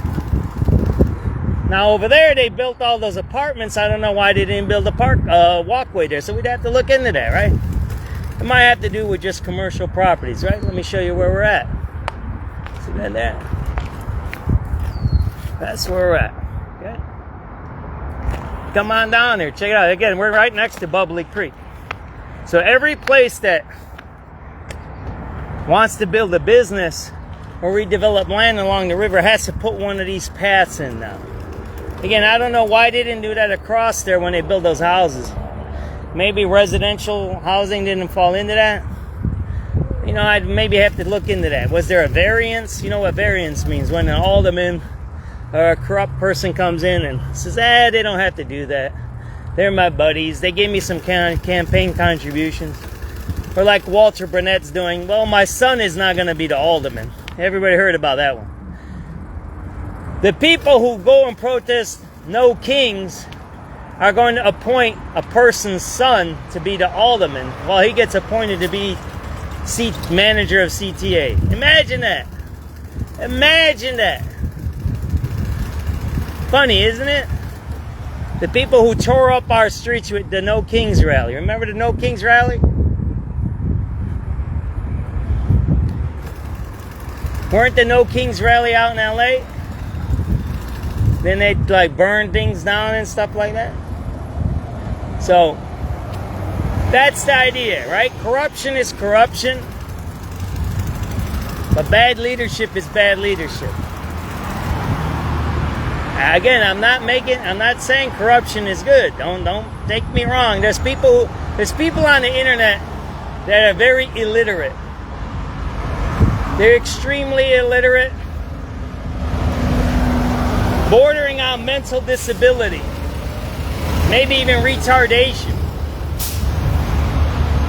Now over there, they built all those apartments. I don't know why they didn't build a walkway there. So we'd have to look into that, right? It might have to do with just commercial properties, right? Let me show you where we're at. And there. That's where we're at. Okay. Come on down here. Check it out. Again, we're right next to Bubbly Creek. So every place that wants to build a business or redevelop land along the river has to put one of these paths in now. Again, I don't know why they didn't do that across there when they built those houses. Maybe residential housing didn't fall into that. You know, I'd maybe have to look into that. Was there a variance? You know what variance means? When an alderman or a corrupt person comes in and says, they don't have to do that. They're my buddies. They gave me some campaign contributions. Or like Walter Burnett's doing, well, my son is not going to be the alderman. Everybody heard about that one. The people who go and protest no kings are going to appoint a person's son to be the alderman while he gets appointed to be manager of CTA. Imagine that. Imagine that. Funny, isn't it? The people who tore up our streets with the No Kings rally. Remember the No Kings rally? Weren't the No Kings rally out in LA? Then they'd like burn things down and stuff like that. So that's the idea, right? Corruption is corruption. But bad leadership is bad leadership. Again, I'm not saying corruption is good. Don't take me wrong. There's people on the internet that are very illiterate. They're extremely illiterate, bordering on mental disability, maybe even retardation.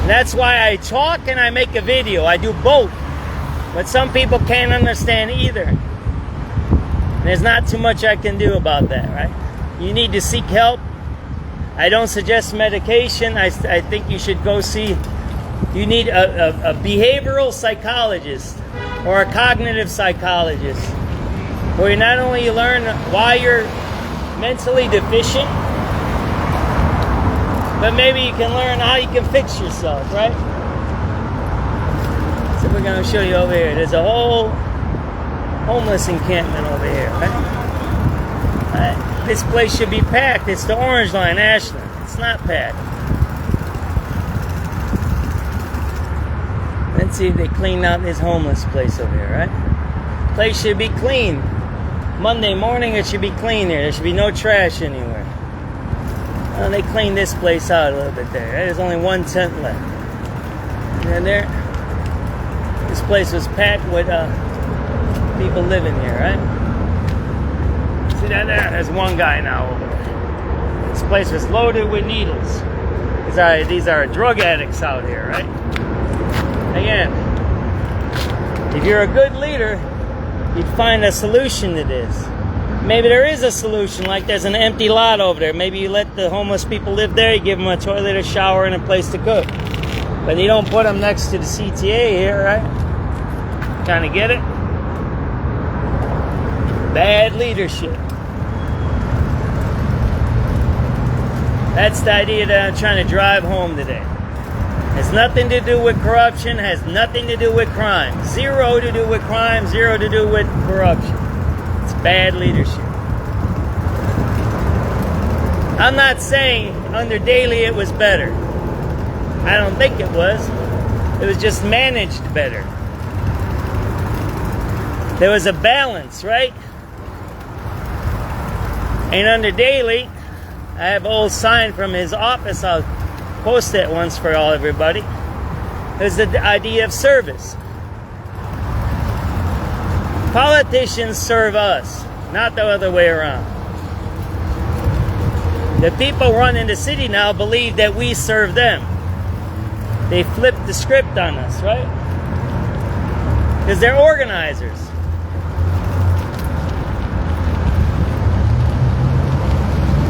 And that's why I talk and I make a video. I do both. But some people can't understand either. There's not too much I can do about that, right? You need to seek help. I don't suggest medication. I think you should go see, you need a behavioral psychologist or a cognitive psychologist, where you not only learn why you're mentally deficient, but maybe you can learn how you can fix yourself, right? So we're going to show you over here. There's a whole homeless encampment over here, right? This place should be packed. It's the Orange Line, Ashland. It's not packed. Let's see if they cleaned out this homeless place over here, right? Place should be clean. Monday morning, it should be clean here. There should be no trash anywhere. Oh, they cleaned this place out a little bit there. There's only one tent left. And there, this place was packed with people living here, right? See that there? There's one guy now over there. This place was loaded with needles. These are drug addicts out here, right? Again, if you're a good leader, you'd find a solution to this. Maybe there is a solution, like there's an empty lot over there. Maybe you let the homeless people live there, you give them a toilet, a shower, and a place to cook. But you don't put them next to the CTA here, right? Kind of get it? Bad leadership. That's the idea that I'm trying to drive home today. Has nothing to do with corruption, has nothing to do with crime. Zero to do with crime, zero to do with corruption. It's bad leadership. I'm not saying under Daley it was better. I don't think it was. It was just managed better. There was a balance, right? And under Daley, I have an old sign from his office. I'll post it once for everybody. There's the idea of service. Politicians serve us, not the other way around. The people running the city now believe that we serve them. They flip the script on us, right? Because they're organizers.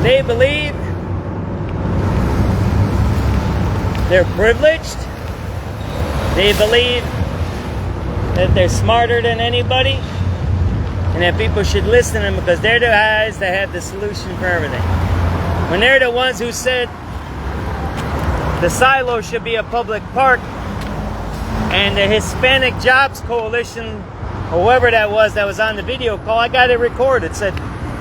They believe they're privileged. They believe that they're smarter than anybody, and that people should listen to them because they're the guys that have the solution for everything. When they're the ones who said the silo should be a public park, and the Hispanic Jobs Coalition whoever that was on the video call, I got it recorded. It said,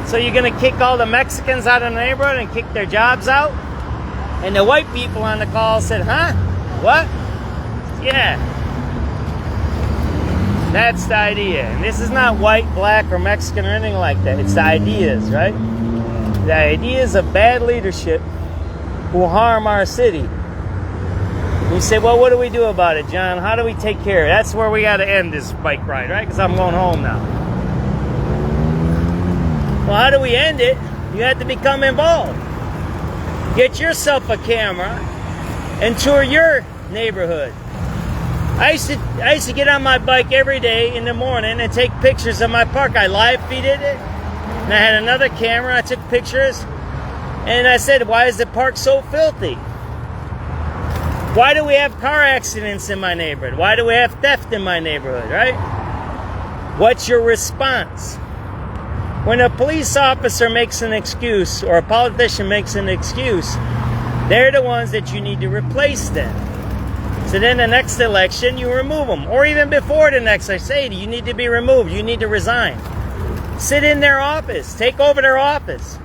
so you're going to kick all the Mexicans out of the neighborhood and kick their jobs out? And the white people on the call said, huh? What? Yeah. That's the idea. And this is not white, black, or Mexican or anything like that. It's the ideas, right? The ideas of bad leadership who harm our city. You say, well, what do we do about it, John? How do we take care of it? That's where we got to end this bike ride, right? Because I'm going home now. Well, how do we end it? You have to become involved. Get yourself a camera and tour your neighborhood. I used to get on my bike every day in the morning and take pictures of my park. I live feeded it. And I had another camera. I took pictures. And I said, why is the park so filthy? Why do we have car accidents in my neighborhood? Why do we have theft in my neighborhood, right? What's your response? When a police officer makes an excuse or a politician makes an excuse, they're the ones that you need to replace then. So then the next election, you remove them. Or even before the next, I say, you need to be removed. You need to resign. Sit in their office. Take over their office.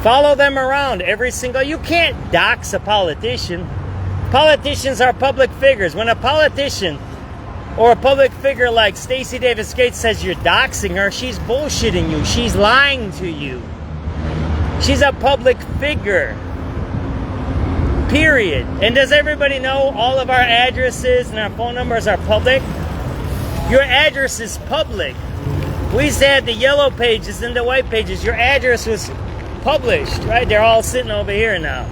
Follow them around every single... You can't dox a politician. Politicians are public figures. When a politician or a public figure like Stacey Davis Gates says you're doxing her, she's bullshitting you. She's lying to you. She's a public figure. Period. And does everybody know all of our addresses and our phone numbers are public? Your address is public. We used to have the yellow pages and the white pages. Your address was published, right? They're all sitting over here now.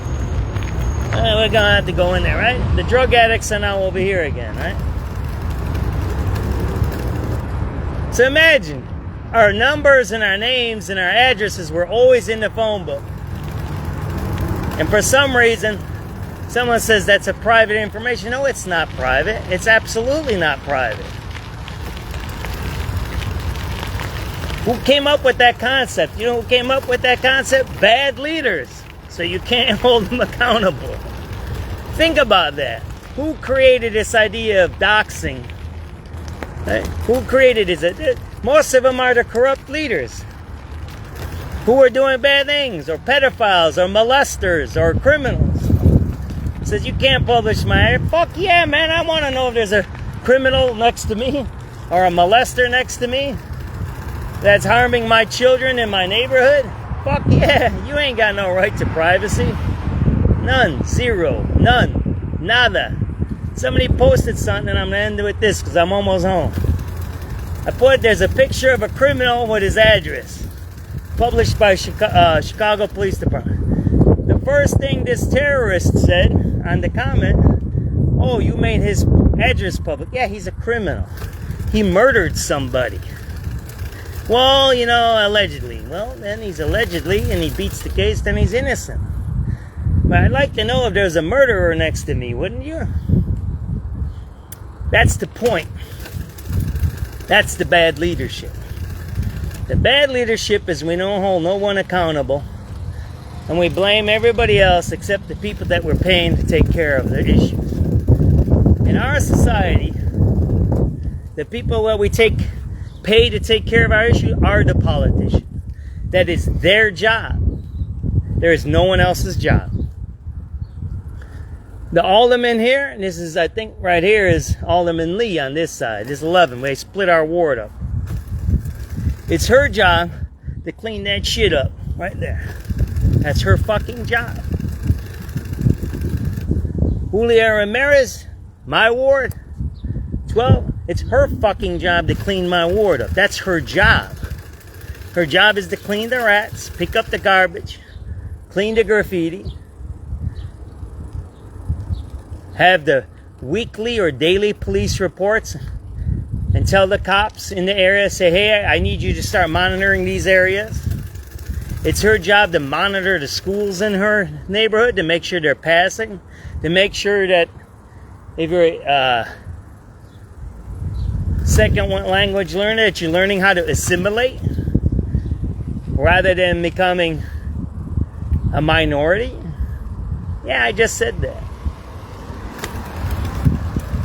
We're gonna have to go in there, right? The drug addicts are now over here again, right? So imagine, our numbers and our names and our addresses were always in the phone book. And for some reason, someone says that's a private information. No, it's not private. It's absolutely not private. Who came up with that concept? You know who came up with that concept? Bad leaders. So you can't hold them accountable. Think about that. Who created this idea of doxing? Right? Who created this? Most of them are the corrupt leaders who are doing bad things, or pedophiles, or molesters, or criminals. Says you can't publish my... Fuck yeah, man. I want to know if there's a criminal next to me or a molester next to me that's harming my children in my neighborhood. Fuck yeah. You ain't got no right to privacy. None. Zero. None. Nada. Somebody posted something, and I'm going to end with this because I'm almost home. I put, there's a picture of a criminal with his address, published by Chicago Police Department. The first thing this terrorist said on the comment, oh, you made his address public. Yeah, he's a criminal. He murdered somebody. Well, you know, allegedly. Well, then he's allegedly, and he beats the case, then he's innocent. But I'd like to know if there's a murderer next to me, wouldn't you? That's the point. That's the bad leadership. The bad leadership is we don't hold no one accountable, and we blame everybody else except the people that we're paying to take care of their issues. In our society, the people that we pay to take care of our issues are the politicians. That is their job. There is no one else's job. The alderman here, and this is, I think, right here is Alderman Lee on this side. This is 11. They split our ward up. It's her job to clean that shit up right there. That's her fucking job. Julia Ramirez, my ward, 12. It's her fucking job to clean my ward up. That's her job. Her job is to clean the rats, pick up the garbage, clean the graffiti, have the weekly or daily police reports, and tell the cops in the area, say, hey, I need you to start monitoring these areas. It's her job to monitor the schools in her neighborhood, to make sure they're passing, to make sure that if you're second language learner, that you're learning how to assimilate rather than becoming a minority. Yeah, I just said that.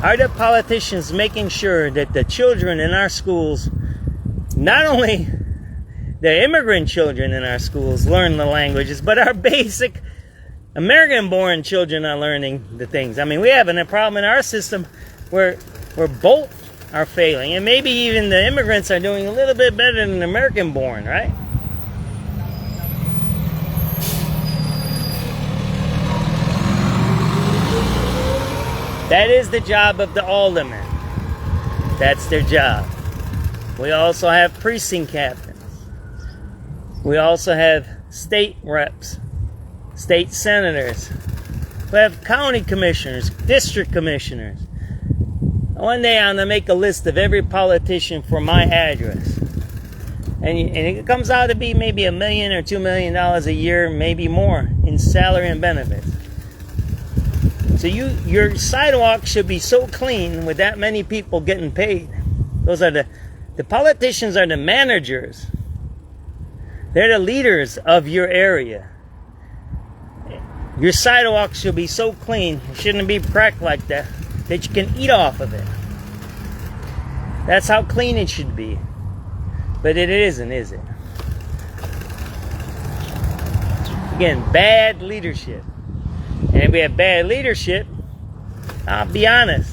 Are the politicians making sure that the children in our schools, not only the immigrant children in our schools, learn the languages, but our basic American-born children are learning the things? I mean, we have a problem in our system where both are failing, and maybe even the immigrants are doing a little bit better than American-born, right? That is the job of the aldermen. That's their job. We also have precinct captains. We also have state reps, state senators. We have county commissioners, district commissioners. One day I'm going to make a list of every politician for my address. And it comes out to be maybe $1 million or $2 million a year, maybe more, in salary and benefits. So your sidewalk should be so clean with that many people getting paid. Those are the politicians are the managers. They're the leaders of your area. Your sidewalk should be so clean, it shouldn't be cracked like that you can eat off of it. That's how clean it should be. But it isn't, is it? Again, bad leadership. And if we have bad leadership, I'll be honest,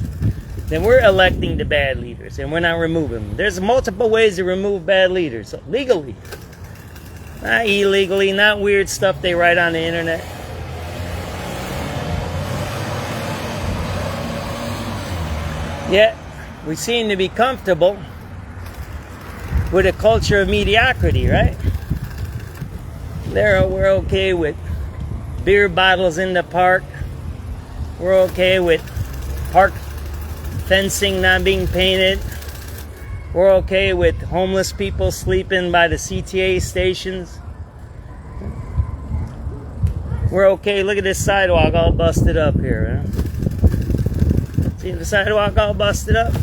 then we're electing the bad leaders and we're not removing them. There's multiple ways to remove bad leaders. So legally. Not illegally, not weird stuff they write on the internet. Yet, we seem to be comfortable with a culture of mediocrity, right? We're okay with beer bottles in the park. We're okay with park fencing not being painted. We're okay with homeless people sleeping by the CTA stations. We're okay. Look at this sidewalk all busted up here. Huh? See the sidewalk all busted up?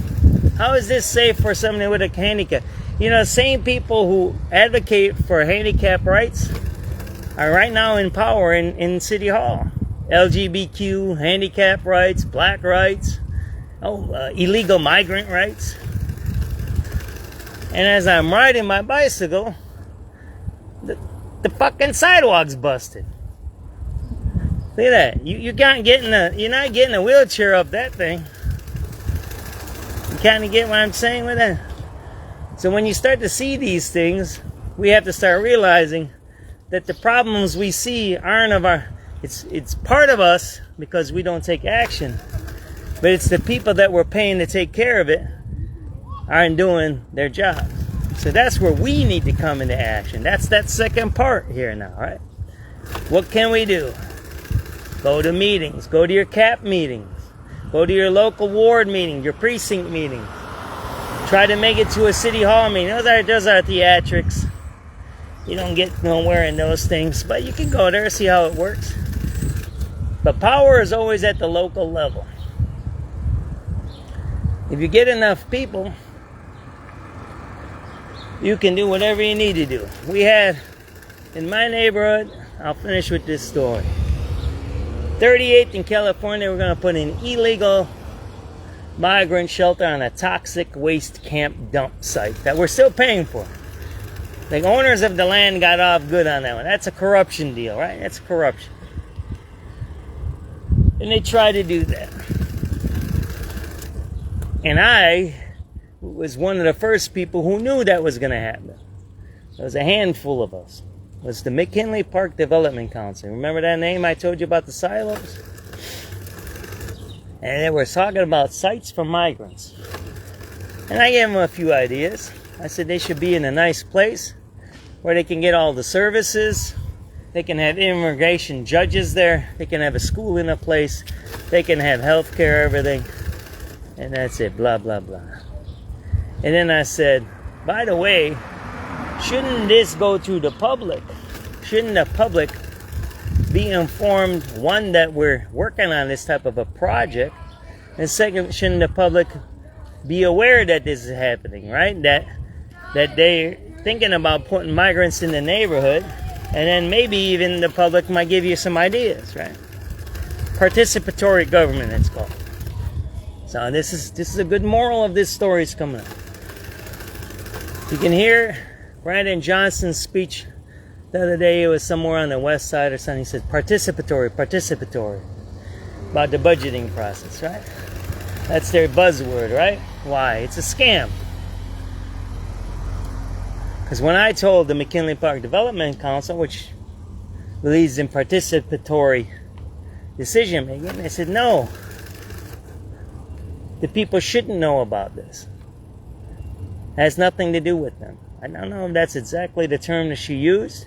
How is this safe for somebody with a handicap? You know, the same people who advocate for handicap rights are right now in power in City Hall. LGBTQ, handicap rights, black rights, illegal migrant rights. And as I'm riding my bicycle, the fucking sidewalk's busted. Look at that. You're not getting a wheelchair up that thing. You kind of get what I'm saying with that? So when you start to see these things, we have to start realizing that the problems we see aren't of our... It's part of us because we don't take action. But it's the people that we're paying to take care of it aren't doing their job. So that's where we need to come into action. That's that second part here now, right? What can we do? Go to meetings. Go to your CAP meetings. Go to your local ward meeting, your precinct meetings. Try to make it to a city hall meeting. Those are theatrics. You don't get nowhere in those things, but you can go there, see how it works. But power is always at the local level. If you get enough people, you can do whatever you need to do. We had, in my neighborhood, I'll finish with this story. 38th in California, we're going to put an illegal migrant shelter on a toxic waste camp dump site that we're still paying for. The owners of the land got off good on that one. That's a corruption deal, right? That's corruption. And they tried to do that. And I was one of the first people who knew that was going to happen. There was a handful of us. It was the McKinley Park Development Council. Remember that name I told you about the silos? And they were talking about sites for migrants. And I gave them a few ideas. I said they should be in a nice place where they can get all the services. They can have immigration judges there. They can have a school in a place. They can have health care, everything. And that's it, blah, blah, blah. And then I said, by the way, shouldn't this go to the public? Shouldn't the public be informed, one, that we're working on this type of a project, and second, shouldn't the public be aware that this is happening, right? That they're thinking about putting migrants in the neighborhood, and then maybe even the public might give you some ideas, right? Participatory government, it's called. So this is a good moral of this story is coming up. You can hear Brandon Johnson's speech the other day. It was somewhere on the west side or something. He said participatory about the budgeting process, right? That's their buzzword, right? Why? It's a scam. Because when I told the McKinley Park Development Council, which believes in participatory decision making, they said no. The people shouldn't know about this. It has nothing to do with them. I don't know if that's exactly the term that she used.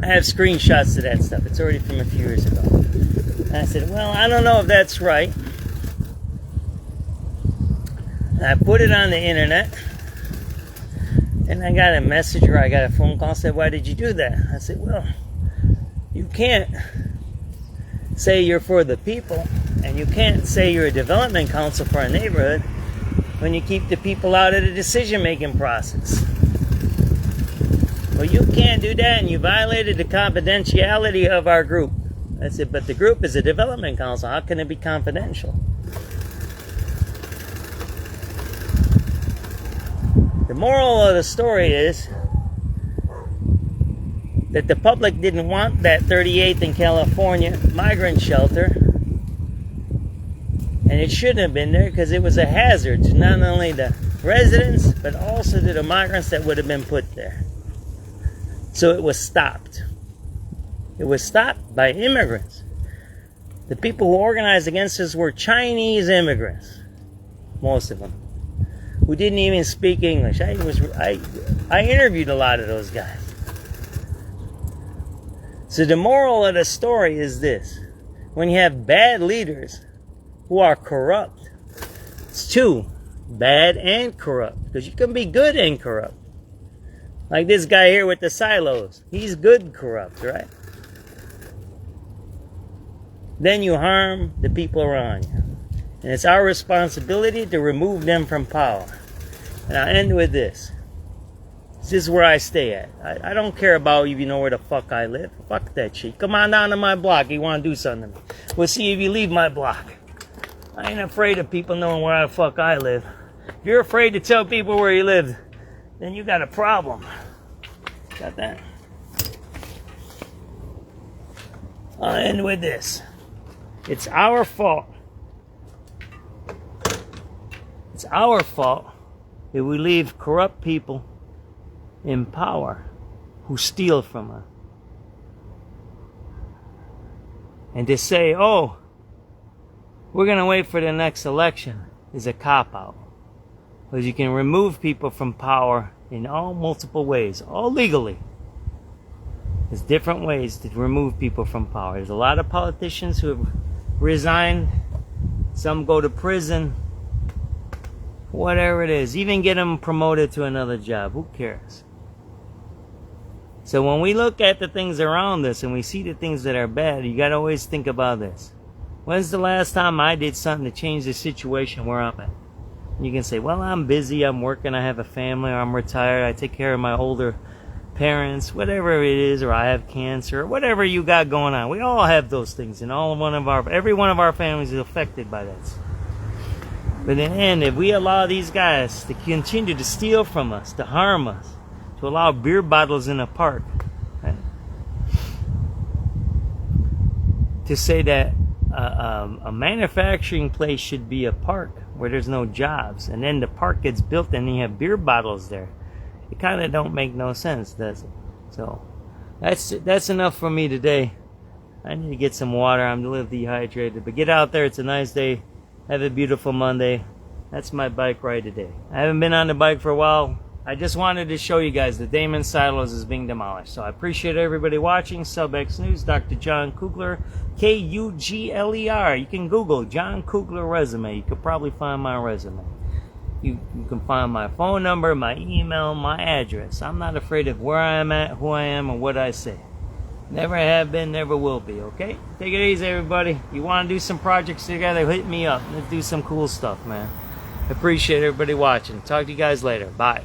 I have screenshots of that stuff. It's already from a few years ago. And I said, well, I don't know if that's right. And I put it on the internet. And I got a message or I got a phone call and said, why did you do that? I said, well, you can't say you're for the people and you can't say you're a development council for a neighborhood when you keep the people out of the decision-making process. Well, you can't do that and you violated the confidentiality of our group. I said, but the group is a development council. How can it be confidential? The moral of the story is that the public didn't want that 38th in California migrant shelter. And it shouldn't have been there because it was a hazard to not only the residents, but also to the migrants that would have been put there. So it was stopped. It was stopped by immigrants. The people who organized against us were Chinese immigrants. Most of them. Who didn't even speak English. I interviewed a lot of those guys. So the moral of the story is this. When you have bad leaders who are corrupt, it's two, bad and corrupt. Because you can be good and corrupt. Like this guy here with the silos. He's good corrupt, right? Then you harm the people around you. And it's our responsibility to remove them from power. And I'll end with this. This is where I stay at. I don't care about if you know where the fuck I live. Fuck that shit. Come on down to my block. You want to do something to me. We'll see if you leave my block. I ain't afraid of people knowing where the fuck I live. If you're afraid to tell people where you live, then you got a problem. Got that? I'll end with this. It's our fault. It's our fault if we leave corrupt people in power who steal from us. And to say, oh, we're going to wait for the next election is a cop-out. Because you can remove people from power in all multiple ways, all legally. There's different ways to remove people from power. There's a lot of politicians who have resigned. Some go to prison. Whatever it is. Even get them promoted to another job. Who cares? So when we look at the things around us and we see the things that are bad, you got to always think about this. When's the last time I did something to change the situation where I'm at? You can say, well, I'm busy, I'm working, I have a family, or I'm retired, I take care of my older parents, whatever it is, or I have cancer, or whatever you got going on. We all have those things, and every one of our families is affected by that. But in the end, if we allow these guys to continue to steal from us, to harm us, to allow beer bottles in a park, right? To say that a manufacturing place should be a park where there's no jobs, and then the park gets built and you have beer bottles there, it kind of don't make no sense, does it? So that's enough for me today. I need to get some water. I'm a little dehydrated, but get out there. It's a nice day. Have a beautiful Monday. That's my bike ride today. I haven't been on the bike for a while. I just wanted to show you guys the Damen silos is being demolished. So I appreciate everybody watching. SubX.News, Dr. John Kugler, Kugler. You can Google John Kugler resume. You could probably find my resume. You can find my phone number, my email, my address. I'm not afraid of where I'm at, who I am, or what I say. Never have been, never will be, okay? Take it easy, everybody. You want to do some projects together, hit me up. Let's do some cool stuff, man. Appreciate everybody watching. Talk to you guys later. Bye.